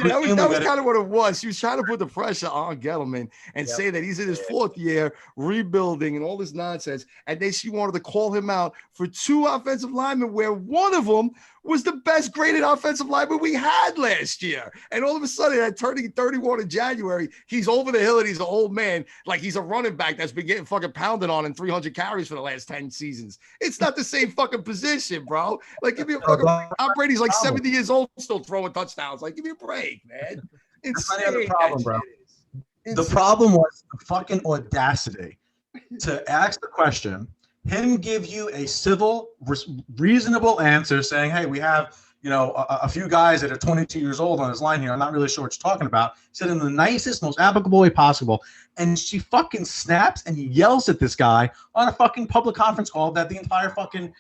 that was kind of what it was. She was trying to put the pressure on Gettleman and say that he's in his fourth year rebuilding and all this nonsense. And then she wanted to call him out for 2 offensive linemen, where one of them was the best graded offensive lineman we had last year. And all of a sudden, at turning 31 in January, he's over the hill and he's an old man, like he's a running back that's been getting fucking pounded on in 300 carries for the last 10 seasons. It's not the same fucking position, bro. Like, give me a fucking break. Tom Brady's like 70 years old, still throwing touchdowns. Like, give me a break, man. Insane. Problem, bro. The problem was the fucking audacity to ask the question, him give you a civil, reasonable answer saying, hey, we have, you know, a few guys that are 22 years old on his line here. I'm not really sure what you're talking about. He said in the nicest, most applicable way possible. And she fucking snaps and yells at this guy on a fucking public conference call that the entire fucking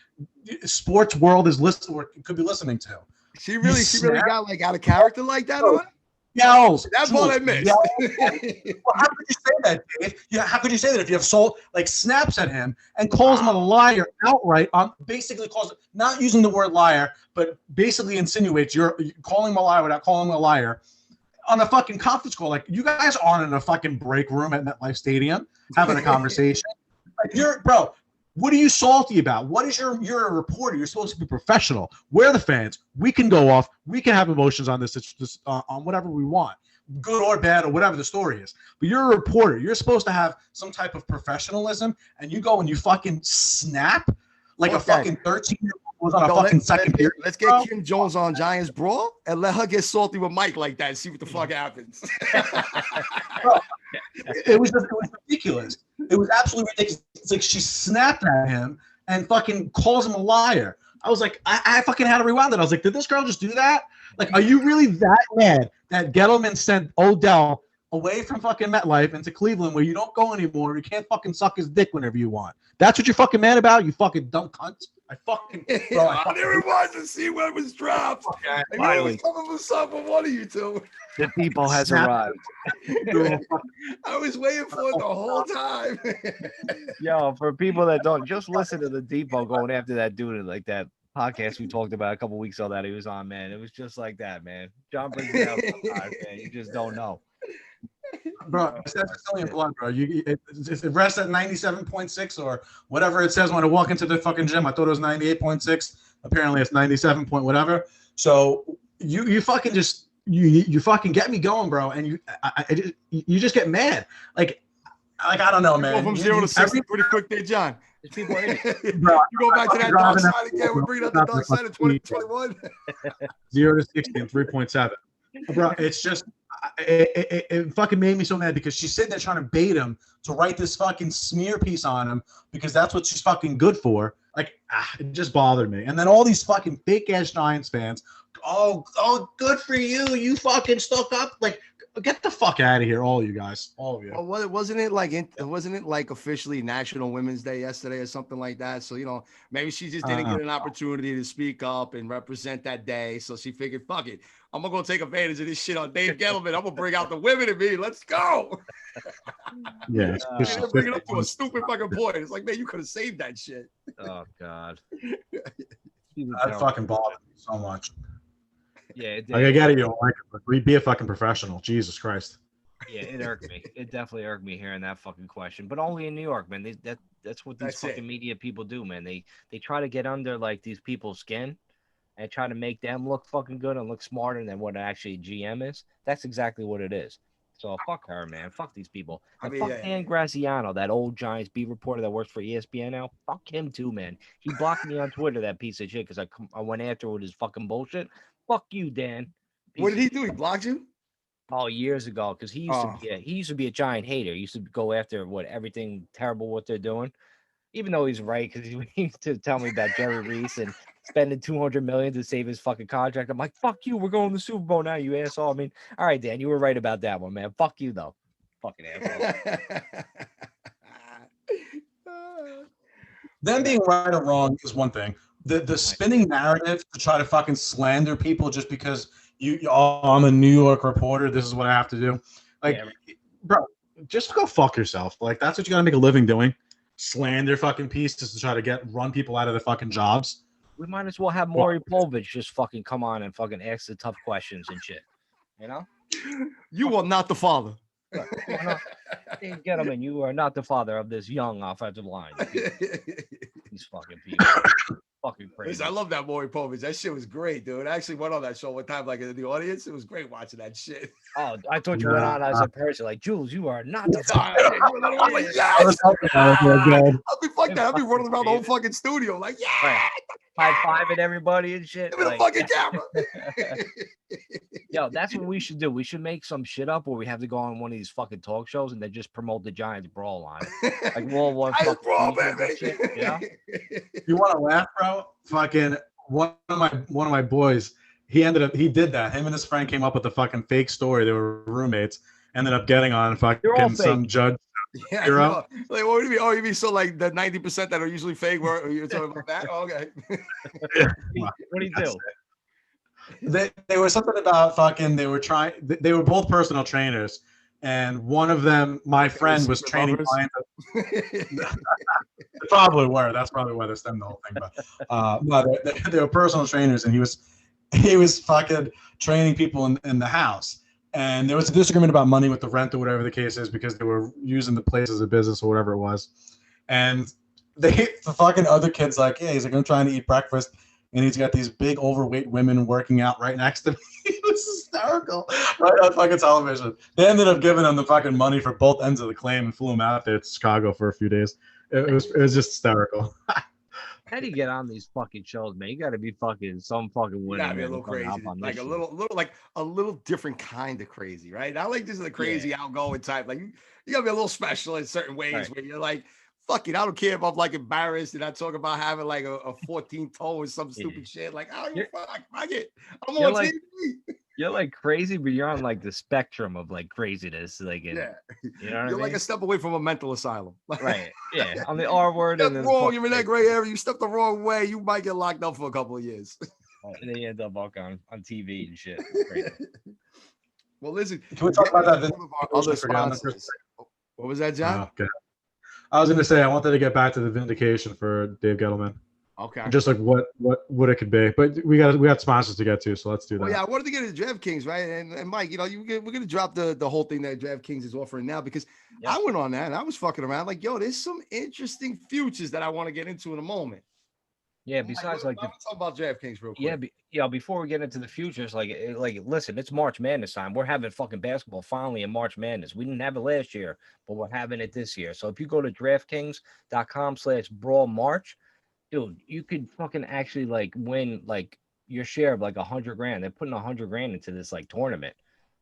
sports world is listening or could be listening to. She really got like out of character like that on? Yells. That's all I missed. Well, how could you say that, Dave? Yeah, how could you say that if you have snaps at him and calls him a liar outright on basically calls not using the word liar, but basically insinuates you're calling him a liar without calling him a liar on a fucking conference call. Like, you guys aren't in a fucking break room at MetLife Stadium having a conversation. Like, bro. What are you salty about? What is you're a reporter. You're supposed to be professional. We're the fans. We can go off. We can have emotions on this on whatever we want, good or bad or whatever the story is. But you're a reporter. You're supposed to have some type of professionalism, and you go and you fucking snap like a fucking 13-year-old was on a fucking second period. Let's get Kim Jones on Giants Brawl and let her get salty with Mike like that and see what the fuck happens. It was ridiculous. It was absolutely ridiculous. It's like she snapped at him and fucking calls him a liar. I was like, I fucking had to rewind it. I was like, did this girl just do that? Like, are you really that mad that Gettleman sent Odell away from fucking MetLife into Cleveland where you don't go anymore? You can't fucking suck his dick whenever you want. That's what you're fucking mad about, you fucking dumb cunt. I fucking there it was. The C word was dropped. I knew it was coming from someone, one of you two. The people has arrived. I was waiting for it the whole time. Yo, for people that don't, just listen to the Depot going after that dude like that podcast we talked about a couple weeks ago that he was on, man. It was just like that, man. John brings it out sometimes, man. You just don't know. Bro, that's only blood, bro. It rests at 97.6 or whatever it says when I walk into the fucking gym. I thought it was 98.6. Apparently it's 97 point whatever. So you fucking just you fucking get me going, bro, and you just get mad. Like I don't know, man. From 0 to 60 pretty quick there, John. People bro, you go back to that dark side again. We're bringing up the dark side of 2021. 0 to 60 and 3.7. Bro, it's just it fucking made me so mad because she's sitting there trying to bait him to write this fucking smear piece on him because that's what she's fucking good for. Like, it just bothered me. And then all these fucking fake ass Giants fans, oh, good for you. You fucking stuck up. Like, get the fuck out of here, all you guys, all of you. Well, wasn't it like officially National Women's Day yesterday or something like that? So, you know, maybe she just didn't get an opportunity to speak up and represent that day. So she figured, fuck it, I'm gonna take advantage of this shit on Dave Gettleman. I'm gonna bring out the women in me. Let's go. Yeah, bring it up to a stupid fucking point. It's like, man, you could have saved that shit. Oh God, that fucking bothered me so much. Yeah, I get it, you don't like it, but be a fucking professional. Jesus Christ. Yeah, it irked me. It definitely irked me hearing that fucking question. But only in New York, man. That's what these fucking media people do, man. They try to get under like these people's skin and try to make them look fucking good and look smarter than what actually GM is. That's exactly what it is. So fuck her, man. Fuck these people. And fuck Dan Graziano, that old Giants beat reporter that works for ESPN now. Fuck him too, man. He blocked me on Twitter, that piece of shit, because I went after with his fucking bullshit. Fuck you, Dan. What did he do? He blocked you? Oh, years ago, because he used to be a Giant hater. He used to go after everything terrible what they're doing. even though he's right, because he used to tell me about Jerry Reese and spending $200 million to save his fucking contract. I'm like, fuck you, we're going to the Super Bowl now, you asshole. I mean, all right, Dan, you were right about that one, man. Fuck you though, fucking asshole. Them being right or wrong is one thing. The spinning narrative to try to fucking slander people just because I'm a New York reporter, this is what I have to do. Like, Yeah. bro, just go fuck yourself. Like, that's what you gotta make a living doing. Slander fucking pieces to try to run people out of their fucking jobs. We might as well have Maury Povich just fucking come on and fucking ask the tough questions and shit. You know? You are not the father. Gentlemen, you are not the father of this young offensive line. These fucking people. Fucking crazy. Listen, I love that Maury Povich. That shit was great, dude. I actually went on that show one time, like in the audience. It was great watching that shit. Oh, I thought you went on as a person. Like, Jules, you are not the father. I'm like, yes! I'll be fucked that. I'll be running around the whole fucking studio, like, yeah! Right. High-fiving everybody and shit. Give me the fucking camera. Yo, that's what we should do. We should make some shit up where we have to go on one of these fucking talk shows and then just promote the Giants brawl on it. Like World War Giants brawl, baby. Yeah. You want to laugh, bro? Fucking one of my boys. He did that. Him and his friend came up with a fucking fake story. They were roommates. Ended up getting on fucking some judge. Yeah, you know, like, what do you mean? Oh, you mean so like the 90% that are usually fake? You're talking about that? Oh, okay. What do you do? They were something about fucking. They were both personal trainers, and one of them, my friend, was training clients. They probably were. That's probably why they stemmed the whole thing. But no, they were personal trainers, and he was fucking training people in the house. And there was a disagreement about money with the rent or whatever the case is because they were using the place as a business or whatever it was. And the fucking other kid's like, yeah, he's like, I'm trying to eat breakfast. And he's got these big overweight women working out right next to me. It was hysterical. Right on fucking television. They ended up giving him the fucking money for both ends of the claim and flew him out there to Chicago for a few days. It was just hysterical. How do you get on these fucking shows, man? You got to be fucking some fucking winner. Gotta be a little crazy, like a little different kind of crazy, right? Not like this is a crazy outgoing type. Like you gotta be a little special in certain ways where you're like, fuck it, I don't care if I'm like embarrassed and I talk about having like a 14 toe or some stupid shit. Like I don't give a fuck. I'm on like, TV. You're like crazy, but you're on like the spectrum of like craziness. Like, you know what I mean? Like a step away from a mental asylum. Right. Yeah. On the R word. And wrong. You're in that gray area. You step the wrong way. You might get locked up for a couple of years. And then you end up on TV and shit. Well, listen. Can we talk about that? What was that, John? Oh, okay. I was going to say I wanted to get back to the vindication for Dave Gettleman. Okay. Just like what it could be, but we got sponsors to get to, so let's do that. Well, yeah, I wanted to get into DraftKings, right? And Mike, you know, we're gonna drop the whole thing that DraftKings is offering now because I went on that and I was fucking around like, yo, there's some interesting futures that I want to get into in a moment. Yeah. Besides, let's talk about DraftKings real quick. Yeah. Before we get into the futures, like, listen, it's March Madness time. We're having fucking basketball finally in March Madness. We didn't have it last year, but we're having it this year. So if you go to DraftKings.com/brawlmarch. Dude, you could fucking actually like win like your share of like $100,000. They're putting $100,000 into this like tournament.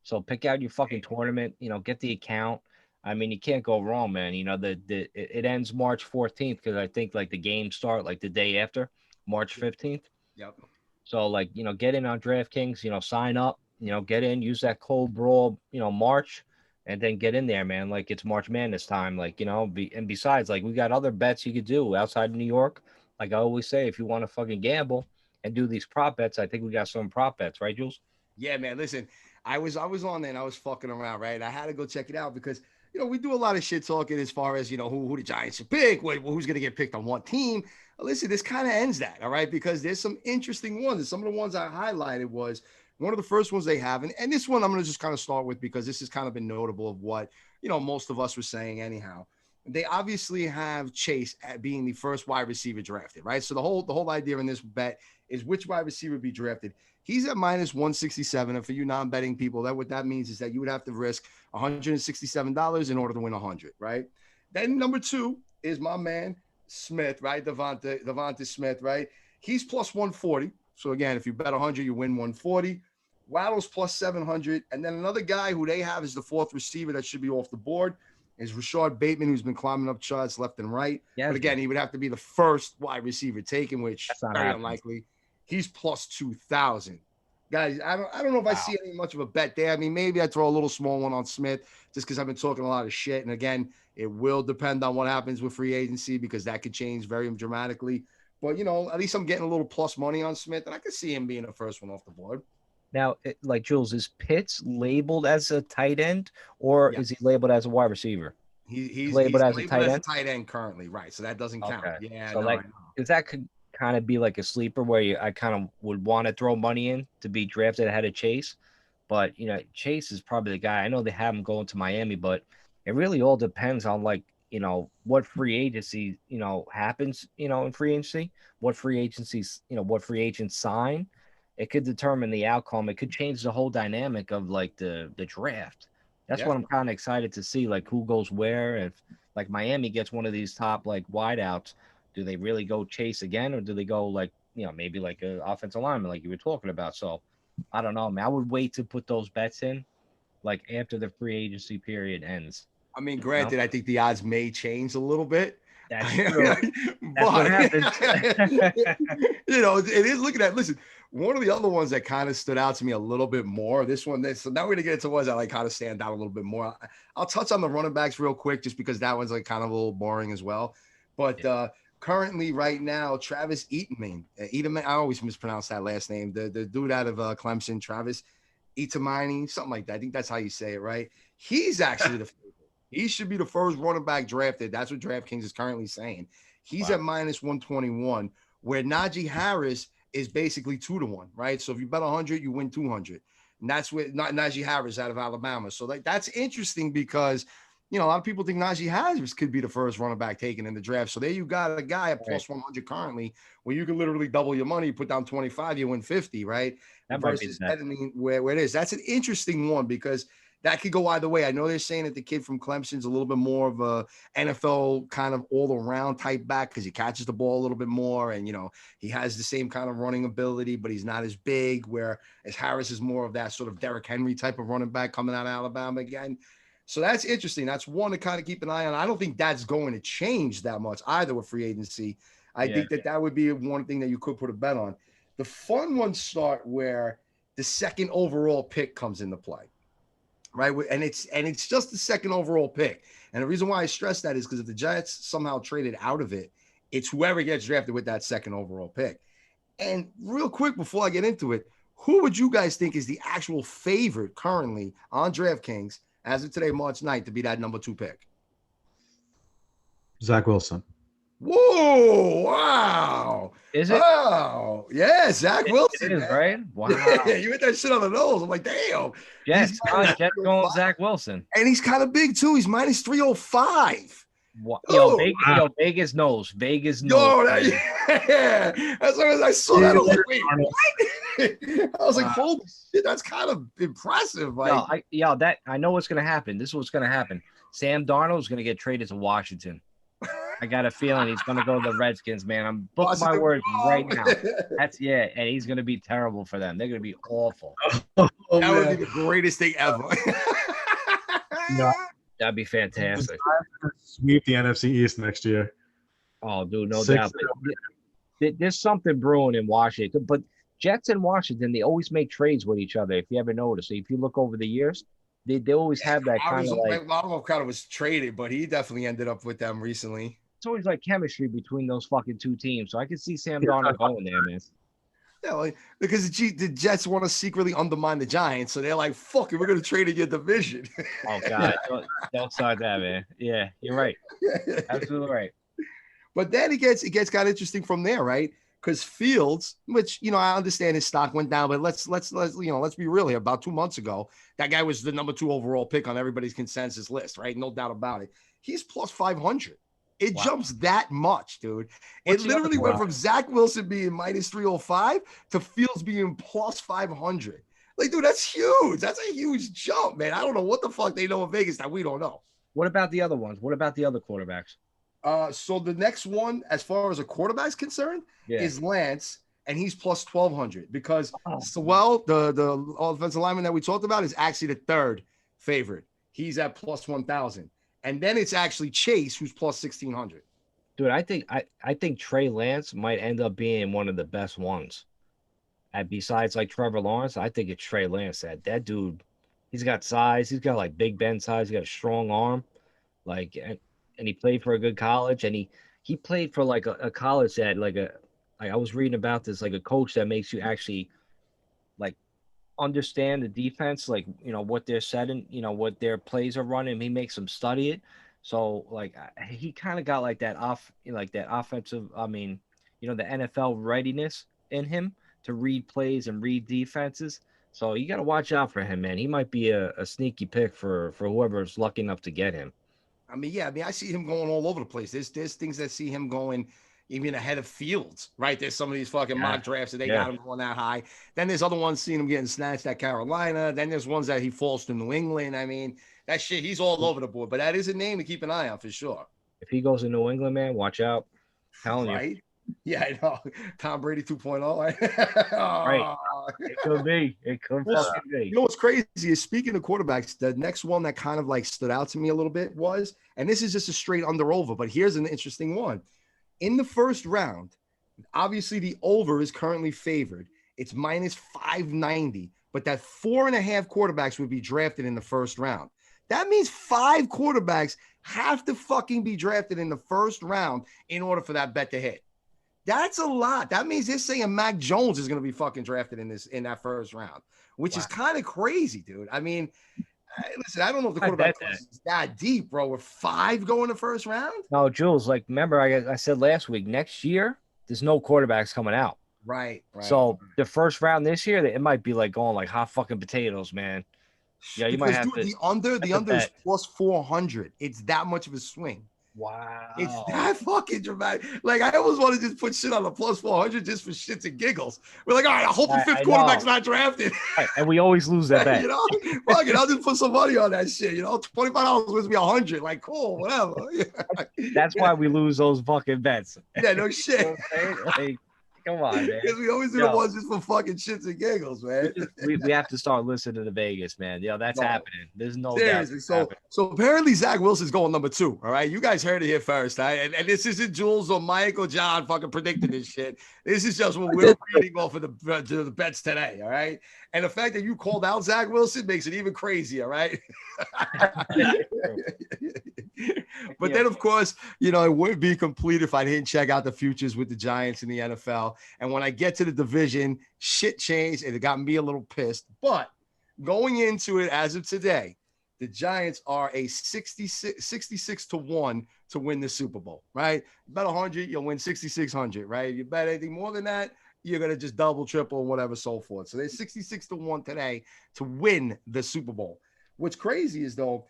So pick out your fucking tournament, you know, get the account. I mean, you can't go wrong, man. You know, it ends March 14th because I think like the games start like the day after, March 15th. Yep. So like, you know, get in on DraftKings, you know, sign up, you know, get in, use that code BRAWL, you know, March, and then get in there, man. Like it's March Madness time. Like, you know, and besides, like we got other bets you could do outside of New York. Like I always say, if you want to fucking gamble and do these prop bets, I think we got some prop bets, right, Jules? Yeah, man. Listen, I was on there and I was fucking around, right? I had to go check it out because, you know, we do a lot of shit talking as far as, you know, who the Giants should pick, who's going to get picked on what team. Listen, this kind of ends that, all right? Because there's some interesting ones. And some of the ones I highlighted was one of the first ones they have. And this one I'm going to just kind of start with because this has kind of been notable of what, you know, most of us were saying anyhow. They obviously have Chase at being the first wide receiver drafted, right? So the whole idea in this bet is which wide receiver be drafted. He's at -167. And for you non-betting people, what that means is that you would have to risk $167 in order to win 100, right? Then number 2 is my man Smith, right? Devonta Smith, right? He's +140. So again, if you bet 100, you win 140. Waddle's +700. And then another guy who they have is the fourth receiver that should be off the board. is Rashard Bateman, who's been climbing up charts left and right. Yeah, But again, he would have to be the first wide receiver taken, which That's not very happening. unlikely. He's plus 2,000. Guys, I don't know if I see any much of a bet there. I mean, maybe I throw a little small one on Smith just because I've been talking a lot of shit. And again, it will depend on what happens with free agency because that could change very dramatically. But, at least I'm getting a little plus money on Smith, and I could see him being the first one off the board. Now, like Jules, is Pitts labeled as a tight end, or is he labeled as a wide receiver? He's labeled as labeled a as a tight end currently, right? So that doesn't count. Okay. Yeah, So because that could kind of be like a sleeper where I kind of would want to throw money in to be drafted ahead of Chase. But, Chase is probably the guy. I know they have him going to Miami, but it really all depends on what free agency, happens, in free agency, what free agencies, what free agents sign. It could determine the outcome. It could change the whole dynamic of the draft. That's what I'm kind of excited to see, who goes where. If Miami gets one of these top wideouts, do they really go Chase again, or do they go maybe an offensive lineman like you were talking about? So I don't know, man. I would wait to put those bets in after the free agency period ends. I mean, granted, I think the odds may change a little bit. That's true. That's what happens. It is looking at. Listen, one of the other ones that kind of stood out to me a little bit more. So now we're gonna get into ones that kind of stand out a little bit more. I'll touch on the running backs real quick, just because that one's kind of a little boring as well. But currently, right now, Travis Etienne, I always mispronounce that last name. The dude out of Clemson, Travis Etienne, something like that. I think that's how you say it, right? He's actually the favorite. He should be the first running back drafted. That's what DraftKings is currently saying. He's at minus 121, where Najee Harris is basically 2-1, right? So if you bet 100, you win 200. And that's what Najee Harris out of Alabama. So that's interesting because, a lot of people think Najee Harris could be the first running back taken in the draft. So there you got a guy at plus 100 currently, where you can literally double your money. You put down 25, you win 50, right? That versus where it is. That's an interesting one because that could go either way. I know they're saying that the kid from Clemson's a little bit more of a NFL kind of all-around type back because he catches the ball a little bit more, and he has the same kind of running ability, but he's not as big. Whereas Harris is more of that sort of Derrick Henry type of running back coming out of Alabama again. So that's interesting. That's one to kind of keep an eye on. I don't think that's going to change that much either with free agency. I think that would be one thing that you could put a bet on. The fun ones start where the second overall pick comes into play. Right. And it's just the second overall pick. And the reason why I stress that is because if the Giants somehow traded out of it, it's whoever gets drafted with that second overall pick. And real quick, before I get into it, who would you guys think is the actual favorite currently on DraftKings as of today, March 9th, to be that number 2 pick? Zach Wilson. Whoa! Wow! Is it? Oh, yeah, Zach Wilson. It is, right? Wow! Yeah, you hit that shit on the nose. I'm like, damn. Jets going Zach Wilson, and he's kind of big too. He's minus 305. Vegas knows. Vegas knows. Yeah. As soon as I saw that, I was like, wait, what? I was like, holy shit, that's kind of impressive. I know what's gonna happen. This is what's gonna happen. Sam Darnold's gonna get traded to Washington. I got a feeling he's going to go to the Redskins, man. I'm booking my words right now. And he's going to be terrible for them. They're going to be awful. That would be the greatest thing ever. No. That'd be fantastic. Sweep the NFC East next year. Oh, dude, no doubt. There's something brewing in Washington. But Jets and Washington, they always make trades with each other, if you ever notice. If you look over the years, they always have that kind of I don't know if Crowder was traded, but he definitely ended up with them recently. It's always chemistry between those fucking two teams. So I can see Sam Darnold going there, man. Yeah, because the Jets want to secretly undermine the Giants, so they're like, "Fuck it, we're gonna trade in your division." Oh God, don't start that, man. Yeah, you're right. Absolutely right. But then it gets kind of interesting from there, right? Because Fields, which I understand his stock went down, but let's be real here. About 2 months ago, that guy was the number 2 overall pick on everybody's consensus list, right? No doubt about it. He's plus 500. It jumps that much, dude. It literally went from Zach Wilson being minus 305 to Fields being plus 500. Dude, that's huge. That's a huge jump, man. I don't know what the fuck they know in Vegas that we don't know. What about the other ones? What about the other quarterbacks? So the next one, as far as a quarterback's concerned, is Lance, and he's plus 1,200 because Sewell, the offensive lineman that we talked about, is actually the 3rd favorite. He's at plus 1,000. and then it's actually Chase who's plus 1,600. Dude, I think Trey Lance might end up being one of the best ones. And besides like Trevor Lawrence, I think it's Trey Lance. That dude, he's got size. He's got like Big Ben size. He's got a strong arm. Like and he played for a good college, and he played for like a college that like I was reading about this, like a coach that makes you actually like understand the defense, like what they're setting, what their plays are running. He makes them study it. So like he kind of got like that like that offensive. I mean, the NFL readiness in him to read plays and read defenses. So you got to watch out for him, man. He might be a sneaky pick for whoever's lucky enough to get him. I mean, yeah, I see him going all over the place. There's things that see him going even ahead of Fields, right? There's some of these fucking mock drafts that they got him going that high. Then there's other ones seeing him getting snatched at Carolina. Then there's ones that he falls to New England. I mean, that shit, he's all over the board. But that is a name to keep an eye on for sure. If he goes to New England, man, watch out. Telling you. Yeah, I know. Tom Brady 2.0. Right. It could be. It could fucking be. You know what's crazy is, speaking of quarterbacks, the next one that kind of like stood out to me a little bit was, and this is just a straight under over, but here's an interesting one. In the first round, obviously the over is currently favored. It's minus 590, but that 4.5 quarterbacks would be drafted in the first round. That means 5 quarterbacks have to fucking be drafted in the first round in order for that bet to hit. That's a lot. That means they're saying Mac Jones is going to be fucking drafted in that first round, which is kind of crazy, dude. I mean, listen, I don't know if the quarterback class is that deep, bro. With 5 going the first round? No, Jules, like, remember I said last week, next year, there's no quarterbacks coming out. Right. So the first round this year, it might be like going like hot fucking potatoes, man. Yeah, you might have to. The under is plus 400. It's that much of a swing. Wow. It's that fucking dramatic. Like, I always want to just put shit on the plus 400 just for shits and giggles. We're like, all right, I hope the 5th quarterback's not drafted. Right. And we always lose that bet. Fuck it, I'll just put some money on that shit. $25 wins me 100. Like, cool, whatever. That's why we lose those fucking bets. Yeah, no shit. Like, come on, man. Because we always do the ones just for fucking shits and giggles, man. We have to start listening to Vegas, man. That's happening. There's no seriously. So apparently Zach Wilson's going number 2. All right, you guys heard it here first. Right? And this isn't Jules or Mike or John fucking predicting this shit. This is just what we're reading off of the bets today. All right, and the fact that you called out Zach Wilson makes it even crazier. All right. But then, of course, it wouldn't be complete if I didn't check out the futures with the Giants in the NFL. And when I get to the division, shit changed and it got me a little pissed. But going into it as of today, the Giants are a 66 to 1 to win the Super Bowl, right? You bet 100, you'll win 6,600, right? You bet anything more than that, you're going to just double, triple, whatever, so forth. So they're 66 to 1 today to win the Super Bowl. What's crazy is, though,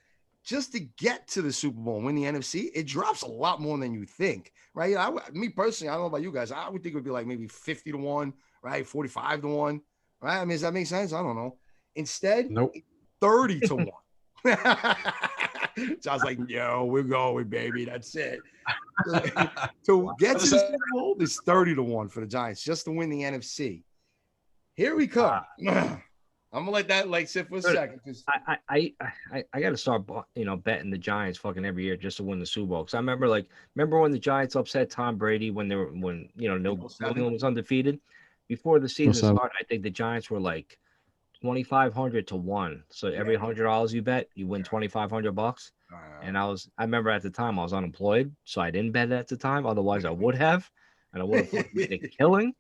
just to get to the Super Bowl and win the NFC, it drops a lot more than you think, right? Me personally, I don't know about you guys. I would think it would be like maybe 50 to 1, right? 45 to 1, right? I mean, does that make sense? I don't know. Instead, nope. 30 to 1. So I was like, yo, we're going, baby. That's it. To get to the Super Bowl, it's 30 to 1 for the Giants just to win the NFC. Here we come. I'm gonna let that sit for a second. I got to start, betting the Giants fucking every year just to win the Super Bowl. Because I remember when the Giants upset Tom Brady when New England was undefeated. Before the season started, I think the Giants were like 2,500 to 1. So every $100 you bet, you win $2,500. And I remember at the time I was unemployed, so I didn't bet at the time. Otherwise, I would have, and I would have made a killing.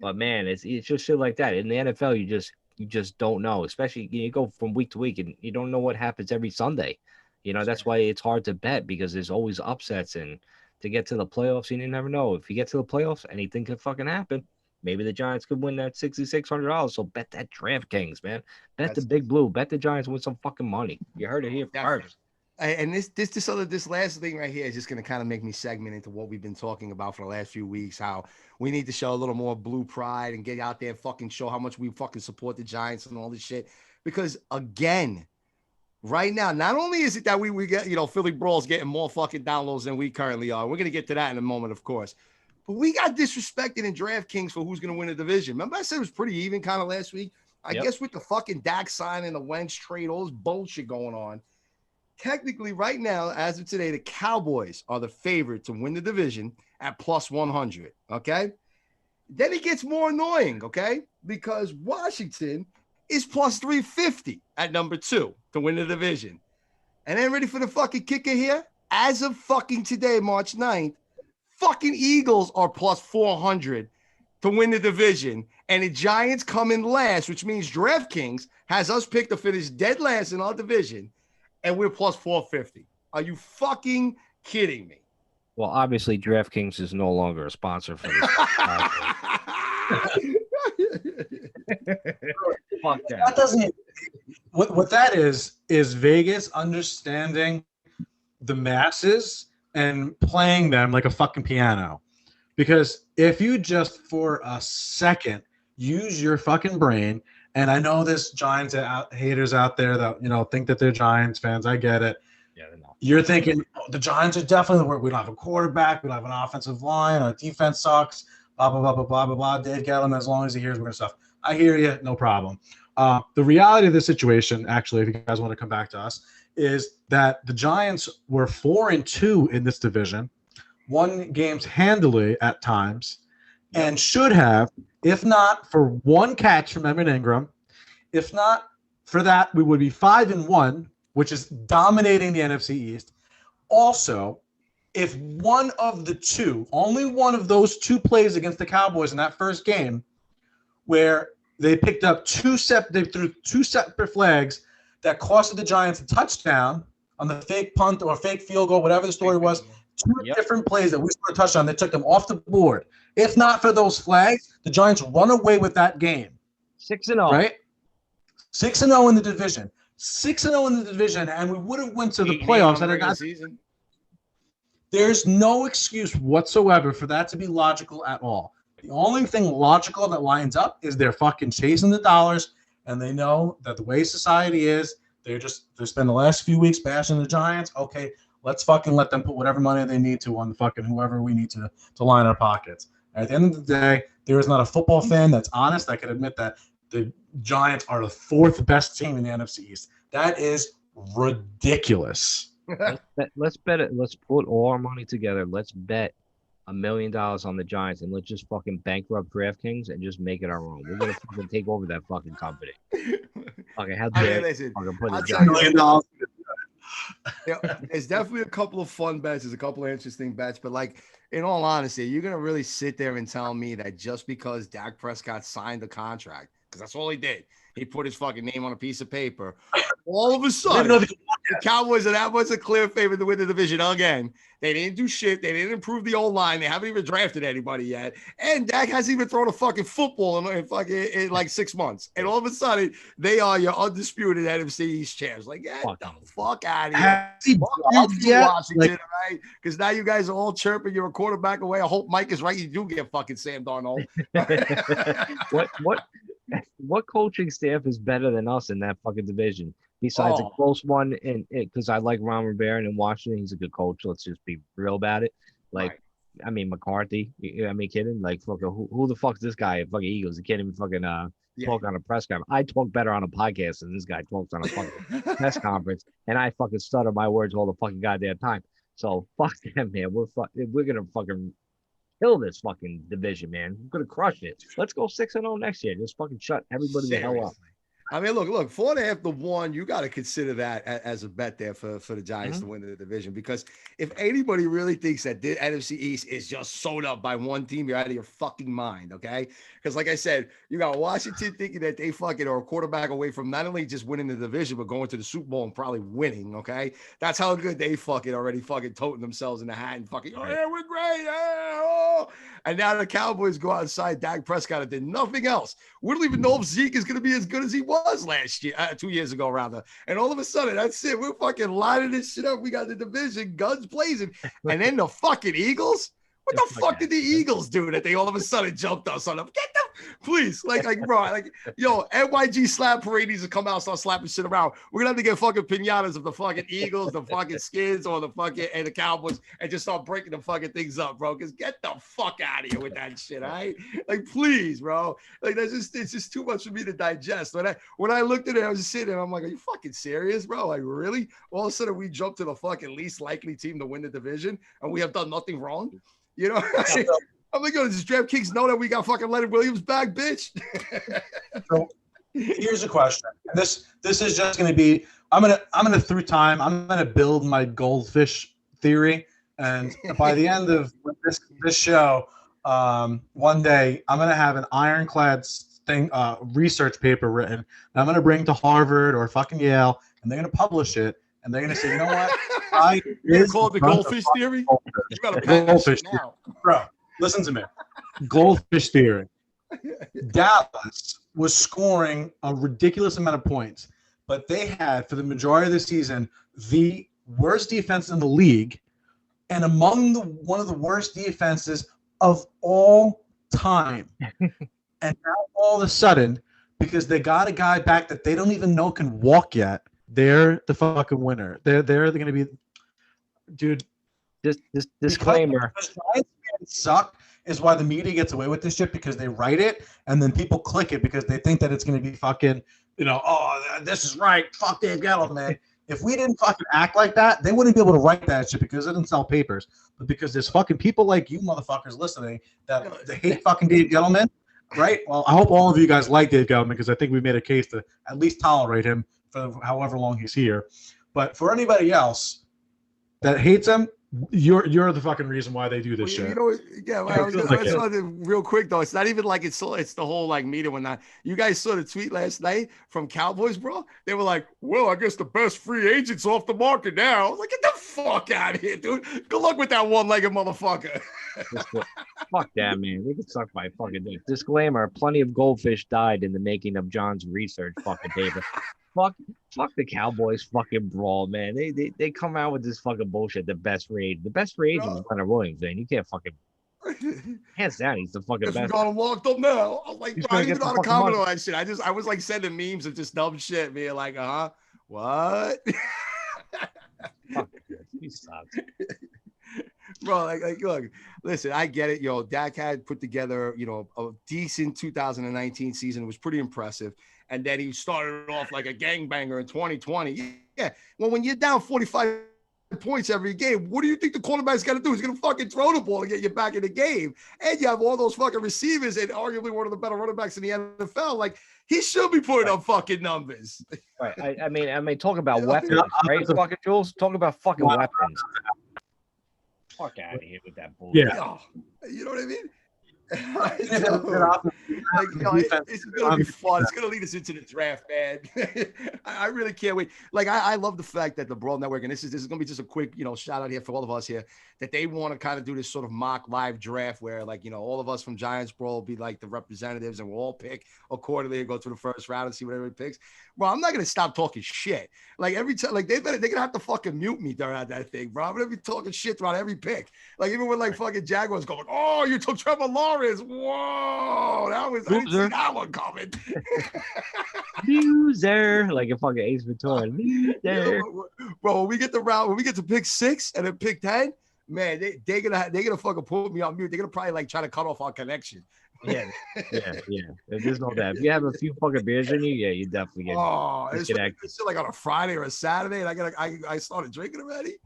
But man, it's just shit like that. In the NFL, you just don't know, especially you go from week to week and you don't know what happens every Sunday. That's why it's hard to bet, because there's always upsets, and to get to the playoffs, you never know. If you get to the playoffs, anything could fucking happen. Maybe the Giants could win that $6,600. So bet that DraftKings, man. Bet the Big Blue. Bet the Giants win some fucking money. You heard it here first. And this last thing right here is just going to kind of make me segment into what we've been talking about for the last few weeks, how we need to show a little more blue pride and get out there and fucking show how much we fucking support the Giants and all this shit. Because again, right now, not only is it that we get, Philly Brawl's getting more fucking downloads than we currently are. We're going to get to that in a moment, of course. But we got disrespected in DraftKings for who's going to win the division. Remember I said it was pretty even kind of last week? I guess with the fucking Dak sign and the Wentz trade, all this bullshit going on, technically right now, as of today, the Cowboys are the favorite to win the division at plus 100. Okay. Then it gets more annoying. Okay. Because Washington is plus 350 at number 2 to win the division. And then ready for the fucking kicker here? As of fucking today, March 9th, fucking Eagles are plus 400 to win the division. And the Giants come in last, which means DraftKings has us picked to finish dead last in our division. And we're plus 450. Are you fucking kidding me? Well, obviously, DraftKings is no longer a sponsor for this. Fuck that. That doesn't. What that is Vegas understanding the masses and playing them like a fucking piano. Because if you just for a second use your fucking brain, and I know there's Giants haters out there that think that they're Giants fans. I get it. Yeah, they know. You're thinking the Giants are definitely the worst. We don't have a quarterback. We don't have an offensive line. Our defense sucks. Blah blah blah blah blah blah blah. Dave Gettleman, as long as he hears we're gonna stuff. I hear you, no problem. The reality of the situation, actually, if you guys want to come back to us, is that the Giants were 4-2 in this division, won games handily at times, and should have, if not for one catch from Evan Ingram, if not for that, we would be 5-1, which is dominating the NFC East. Also, if one of the two, only one of those two plays against the Cowboys in that first game, where they picked up they threw two separate flags that costed the Giants a touchdown on the fake punt or fake field goal, whatever the story was. Two different plays that we scored a touchdown that took them off the board. If not for those flags, the Giants run away with that game. 6-0. Right? 6-0 in the division. 6-0 in the division, and we would have went to the playoffs. There's no excuse whatsoever for that to be logical at all. The only thing logical that lines up is they're fucking chasing the dollars, and they know that the way society is, they spend the last few weeks bashing the Giants. Okay, let's fucking let them put whatever money they need to on the fucking whoever we need to line our pockets. At the end of the day, there is not a football fan that's honest that can admit that the Giants are the 4th best team in the NFC East. That is ridiculous. Let's bet it. Let's put all our money together. Let's bet $1 million on the Giants, and let's just fucking bankrupt DraftKings and just make it our own. We're gonna fucking take over that fucking company. Okay, how dare you fucking put the $1 Giants? million. There's definitely a couple of fun bets. There's a couple of interesting bets, but like in all honesty, you're gonna really sit there and tell me that just because Dak Prescott signed the contract, because that's all he did, he put his fucking name on a piece of paper. All of a sudden, the Cowboys are that much a clear favorite to win the division again. They didn't do shit. They didn't improve the old line. They haven't even drafted anybody yet. And Dak hasn't even thrown a fucking football in like 6 months. And all of a sudden, they are your undisputed NFC East champs. Like, get the fuck out of here. Washington, right? Because now you guys are all chirping. You're a quarterback away. I hope Mike is right. You do get fucking Sam Darnold. What coaching staff is better than us in that fucking division? Besides a close one, and because I like Ron Rivera in Washington, he's a good coach. Let's just be real about it. Like, right. I mean, McCarthy. I mean, kidding. Like, fucking, who the fuck is this guy? Fucking Eagles. He can't even fucking talk on a press conference. I talk better on a podcast than this guy talks on a fucking press conference, and I fucking stutter my words all the fucking goddamn time. So fuck them, man. We're gonna fucking kill this fucking division, man. We're gonna crush it. Let's go 6-0 next year. Just fucking shut everybody the hell up. I mean, look, 4.5 to 1. You got to consider that as a bet there for the Giants to win the division. Because if anybody really thinks that the NFC East is just sewed up by one team, you're out of your fucking mind, okay? Because like I said, you got Washington thinking that they fucking are a quarterback away from not only just winning the division, but going to the Super Bowl and probably winning, okay? That's how good they fucking already fucking toting themselves in the hat and fucking, yeah, we're great. Yeah, oh. And now the Cowboys go outside Dak Prescott and did nothing else. We don't even know if Zeke is going to be as good as he was last year, 2 years ago, rather. And all of a sudden, that's it. We're fucking lining this shit up. We got the division, guns blazing. And then the fucking Eagles? What the fuck did the Eagles do that they all of a sudden jumped us on them? Get the Please, like, bro, like, yo, NYG slap parade needs to come out and start slapping shit around. We're gonna have to get fucking pinatas of the fucking Eagles, the fucking Skins, or the fucking and the Cowboys, and just start breaking the fucking things up, bro. Because get the fuck out of here with that shit, all right? Like, please, bro. Like, it's just too much for me to digest. When I looked at it, I was just sitting there. I'm like, are you fucking serious, bro? Like, really? All of a sudden, we jumped to the fucking least likely team to win the division, and we have done nothing wrong. You know. I'm like, does DraftKings know that we got fucking Leonard Williams back, bitch? So here's a question. This is just going to be. I'm gonna through time. I'm gonna build my goldfish theory, and by the end of this show, one day I'm gonna have an ironclad research paper written. And I'm gonna bring to Harvard or fucking Yale, and they're gonna publish it, and they're gonna say, you know what? You're gonna call it the goldfish theory? You gotta patent that shit now, bro. Listen to me. Goldfish theory. Dallas was scoring a ridiculous amount of points, but they had, for the majority of the season, the worst defense in the league and among one of the worst defenses of all time. And now all of a sudden, because they got a guy back that they don't even know can walk yet, they're the fucking winner. They're going to be, dude. This disclaimer. Because Giants fans suck is why the media gets away with this shit, because they write it and then people click it because they think that it's going to be fucking, oh, this is right. Fuck Dave Gettleman. If we didn't fucking act like that, they wouldn't be able to write that shit because it didn't sell papers. But because there's fucking people like you motherfuckers listening that they hate fucking Dave Gettleman, right? Well, I hope all of you guys like Dave Gettleman because I think we made a case to at least tolerate him for however long he's here. But for anybody else that hates him, you're the fucking reason why they do this shit. Real quick though, it's not even like it's the whole like media when not. You guys saw the tweet last night from Cowboys, bro. They were like, "Well, I guess the best free agent's off the market now." I was like, get the fuck out of here, dude. Good luck with that one-legged motherfucker. Fuck that, man. They can suck my fucking dick. Disclaimer: plenty of goldfish died in the making of John's research. Fucking David. Fuck the Cowboys fucking brawl, man. They come out with this fucking bullshit. The best free agent is Leonard Williams, man. You can't fucking hands down. He's the fucking best. We got him locked up now. I was like, I don't even know how to comment on that shit. I was like sending memes of just dumb shit, being like, what? Fuck, he sucks. Bro, like, look, listen, I get it. Yo, Dak had put together, a decent 2019 season. It was pretty impressive. And then he started off like a gangbanger in 2020. Yeah. Well, when you're down 45 points every game, what do you think the quarterback's got to do? He's going to fucking throw the ball and get you back in the game. And you have all those fucking receivers and arguably one of the better running backs in the NFL. Like, he should be putting up fucking numbers. Right. I mean, talk about weapons, right? Fucking Jules, talk about fucking weapons. Fuck out of here with that bullshit. Yeah. You know what I mean? It's gonna be fun. It's gonna lead us into the draft, man. I really can't wait. Like, I love the fact that the Brawl Network, and this is gonna be just a quick, shout out here for all of us here, that they want to kind of do this sort of mock live draft where, like, all of us from Giants Brawl will be like the representatives, and we'll all pick accordingly and go through the first round and see what everybody picks. Bro, I'm not gonna stop talking shit. Like, every time, like, they're gonna have to fucking mute me during that thing, bro. I'm gonna be talking shit throughout every pick. Like, even when like fucking Jaguars going, oh, you took Trevor Lawrence. Whoa, I didn't see that one coming. Loser, like a fucking Ace Ventura. Loser. Bro, when we get to pick 6 and then pick 10, man, they're gonna fucking put me on mute. They're gonna probably like try to cut off our connection. Yeah. There's no doubt. If you have a few fucking beers in you, yeah, you definitely get. It's like on a Friday or a Saturday, and I started drinking already.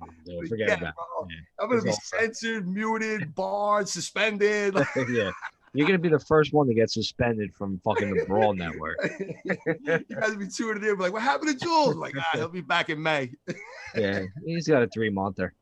Forget about it. Yeah. I'm gonna be censored, muted, barred, suspended. Yeah. You're gonna be the first one to get suspended from fucking the Brawl Network. You guys be tuning in, like, what happened to Jules? Like, he'll be back in May. Yeah, he's got a 3-monther,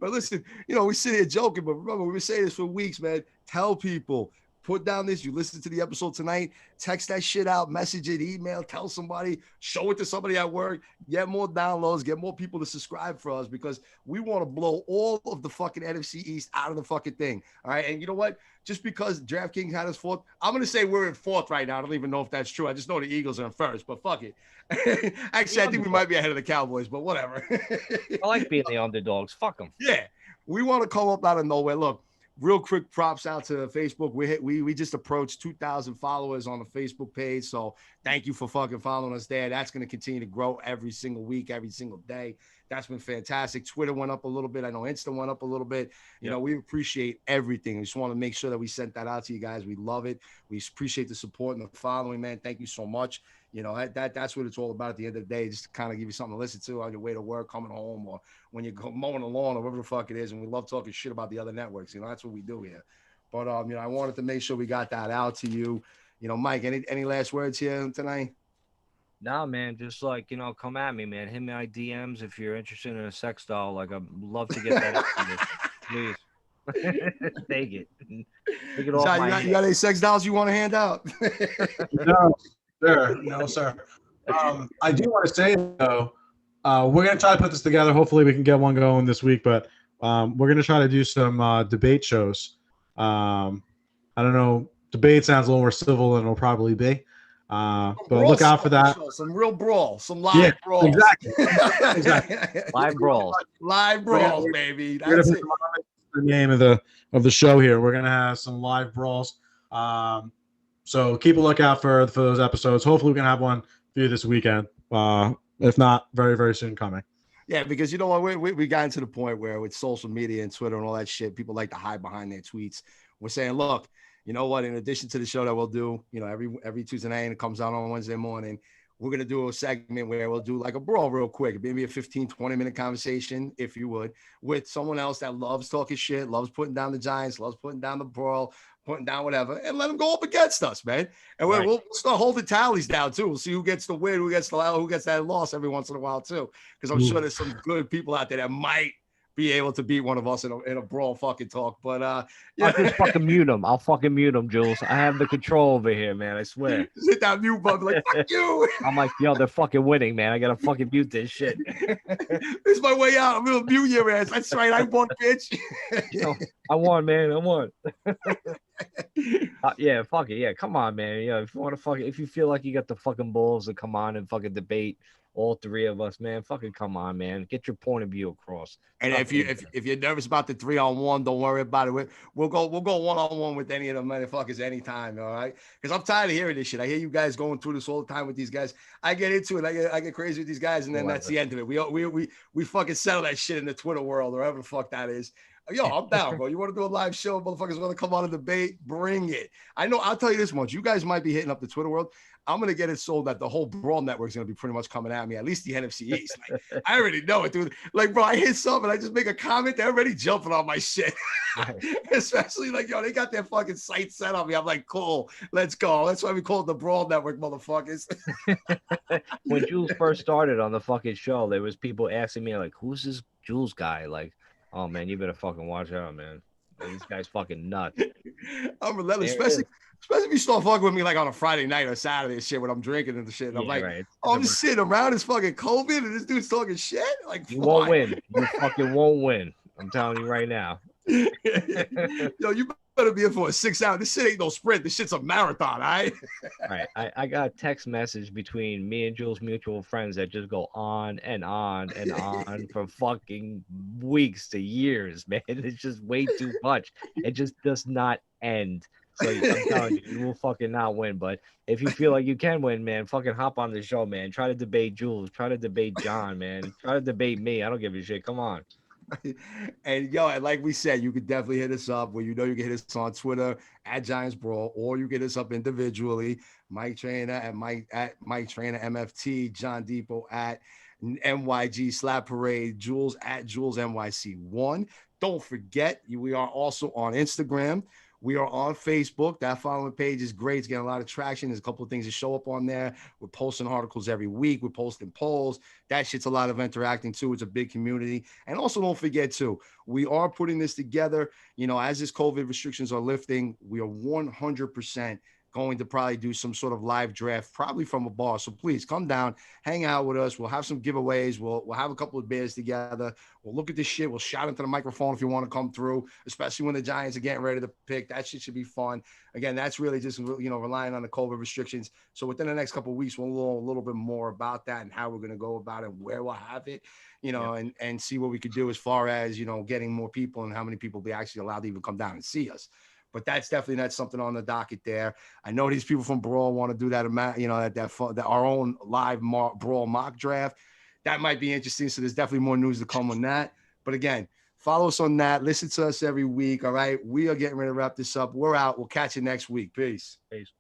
But listen, we sit here joking, but remember, we've been saying this for weeks, man. Tell people, put down this. You listen to the episode tonight, text that shit out, message it, email, tell somebody, show it to somebody at work, get more downloads, get more people to subscribe for us, because we want to blow all of the fucking NFC East out of the fucking thing. All right. And you know what? Just because DraftKings had us fourth, I'm going to say we're in fourth right now. I don't even know if that's true. I just know the Eagles are in first, but fuck it. Actually, I think we might be ahead of the Cowboys, but whatever. I like being the underdogs. Fuck them. Yeah. We want to come up out of nowhere. Look, real quick props out to Facebook. We just approached 2,000 followers on the Facebook page. So thank you for fucking following us there. That's going to continue to grow every single week, every single day. That's been fantastic. Twitter went up a little bit. I know Insta went up a little bit. You know, we appreciate everything. We just want to make sure that we sent that out to you guys. We love it. We appreciate the support and the following, man. Thank you so much. You know, that's what it's all about at the end of the day, just to kind of give you something to listen to on your way to work, coming home, or when you're mowing the lawn or whatever the fuck it is. And we love talking shit about the other networks. You know, that's what we do here. But, you know, I wanted to make sure we got that out to you. You know, Mike, any last words here tonight? No, man, just like, you know, come at me, man. Hit me my DMs if you're interested in a sex doll. Like, I'd love to get that out of you. Please. Take it. Take it off John, my you got any sex dolls you want to hand out? No, sir. No, sir. I do want to say, though, we're going to try to put this together. Hopefully we can get one going this week, but we're going to try to do some debate shows. I don't know. Debate sounds a little more civil than it'll probably be. But look out for that. Some real brawl, some live brawl. Exactly. Live brawls. Live brawls, baby. That's That's it. the name of the show here. We're gonna have some live brawls. So keep a lookout for those episodes. Hopefully we can have one for you this weekend. If not, very, very soon coming. Yeah, because you know what, we got into the point where with social media and Twitter and all that shit, people like to hide behind their tweets. We're saying, look, you know what? In addition to the show that we'll do, you know, every Tuesday night and it comes out on Wednesday morning, we're going to do a segment where we'll do like a brawl real quick, maybe a 15, 20-minute conversation, if you would, with someone else that loves talking shit, loves putting down the Giants, loves putting down the brawl, putting down whatever, and let them go up against us, man. And we'll start holding tallies down too. We'll see who gets the win, who gets that loss every once in a while too. Because I'm sure there's some good people out there that might be able to beat one of us in a brawl fucking talk. But I'll just fucking mute them. I'll fucking mute them, Jules. I have the control over here, man. I swear. Just hit that mute button, like, fuck you. I'm like, yo, they're fucking winning, man. I gotta fucking mute this shit. This is my way out. I'm gonna mute your ass. That's right. I won, bitch. I won, man. I won. Yeah, fuck it. Yeah, come on, man. Yeah, if you want to if you feel like you got the fucking balls to come on and fucking debate all three of us, man, fucking come on, man. Get your point of view across. And if you're nervous about the 3-on-1, don't worry about it. We'll go 1-on-1 with any of them motherfuckers anytime, all right? Because I'm tired of hearing this shit. I hear you guys going through this all the time with these guys. I get into it. I get crazy with these guys, and then that's the end of it. We fucking settle that shit in the Twitter world or whatever the fuck that is. Yo, I'm down, bro. You want to do a live show? Motherfuckers want to come on and debate? Bring it. I know. I'll tell you this much. You guys might be hitting up the Twitter world. I'm going to get it sold that the whole Brawl Network is going to be pretty much coming at me, at least the NFC East. Like, I already know it, dude. Like, bro, I hit something, I just make a comment, they're already jumping on my shit. Especially like, yo, they got their fucking site set on me. I'm like, cool, let's go. That's why we call it the Brawl Network, motherfuckers. When Jules first started on the fucking show, there was people asking me, like, who's this Jules guy? Like, oh, man, you better fucking watch out, man. Like, this guy's fucking nuts. I'm relentless, especially if you start fucking with me like on a Friday night or Saturday and shit when I'm drinking and the shit. And I'm like, I'm just sitting around this fucking COVID and this dude's talking shit. Like, you won't win. You fucking won't win. I'm telling you right now. Yo, you better be in for a 6 hour. This shit ain't no sprint. This shit's a marathon, all right? All right. I got a text message between me and Jules' mutual friends that just go on and on and on for fucking weeks to years, man. It's just way too much. It just does not end. So I'm telling you, you will fucking not win. But if you feel like you can win, man, fucking hop on the show, man. Try to debate Jules. Try to debate John, man. Try to debate me. I don't give a shit. Come on. And yo, and like we said, you could definitely hit us up where you can hit us on Twitter at Giants Brawl, or you get us up individually. Mike Trainer at Mike Trainer MFT, John Depot at NYG Slap Parade, Jules at Jules NYC1. Don't forget, we are also on Instagram. We are on Facebook. That following page is great. It's getting a lot of traction. There's a couple of things that show up on there. We're posting articles every week. We're posting polls. That shit's a lot of interacting too. It's a big community. And also don't forget too, we are putting this together. You know, as this COVID restrictions are lifting, we are 100% going to probably do some sort of live draft, probably from a bar. So please come down, hang out with us. We'll have some giveaways. We'll have a couple of beers together. We'll look at this shit. We'll shout into the microphone if you want to come through, especially when the Giants are getting ready to pick. That shit should be fun. Again, that's really just, relying on the COVID restrictions. So within the next couple of weeks, we'll know a little bit more about that and how we're going to go about it, where we'll have it, and see what we could do as far as, getting more people and how many people be actually allowed to even come down and see us. But that's definitely not something on the docket there. I know these people from Brawl want to do that, our own live Brawl mock draft. That might be interesting. So there's definitely more news to come on that. But again, follow us on that. Listen to us every week. All right. We are getting ready to wrap this up. We're out. We'll catch you next week. Peace. Peace.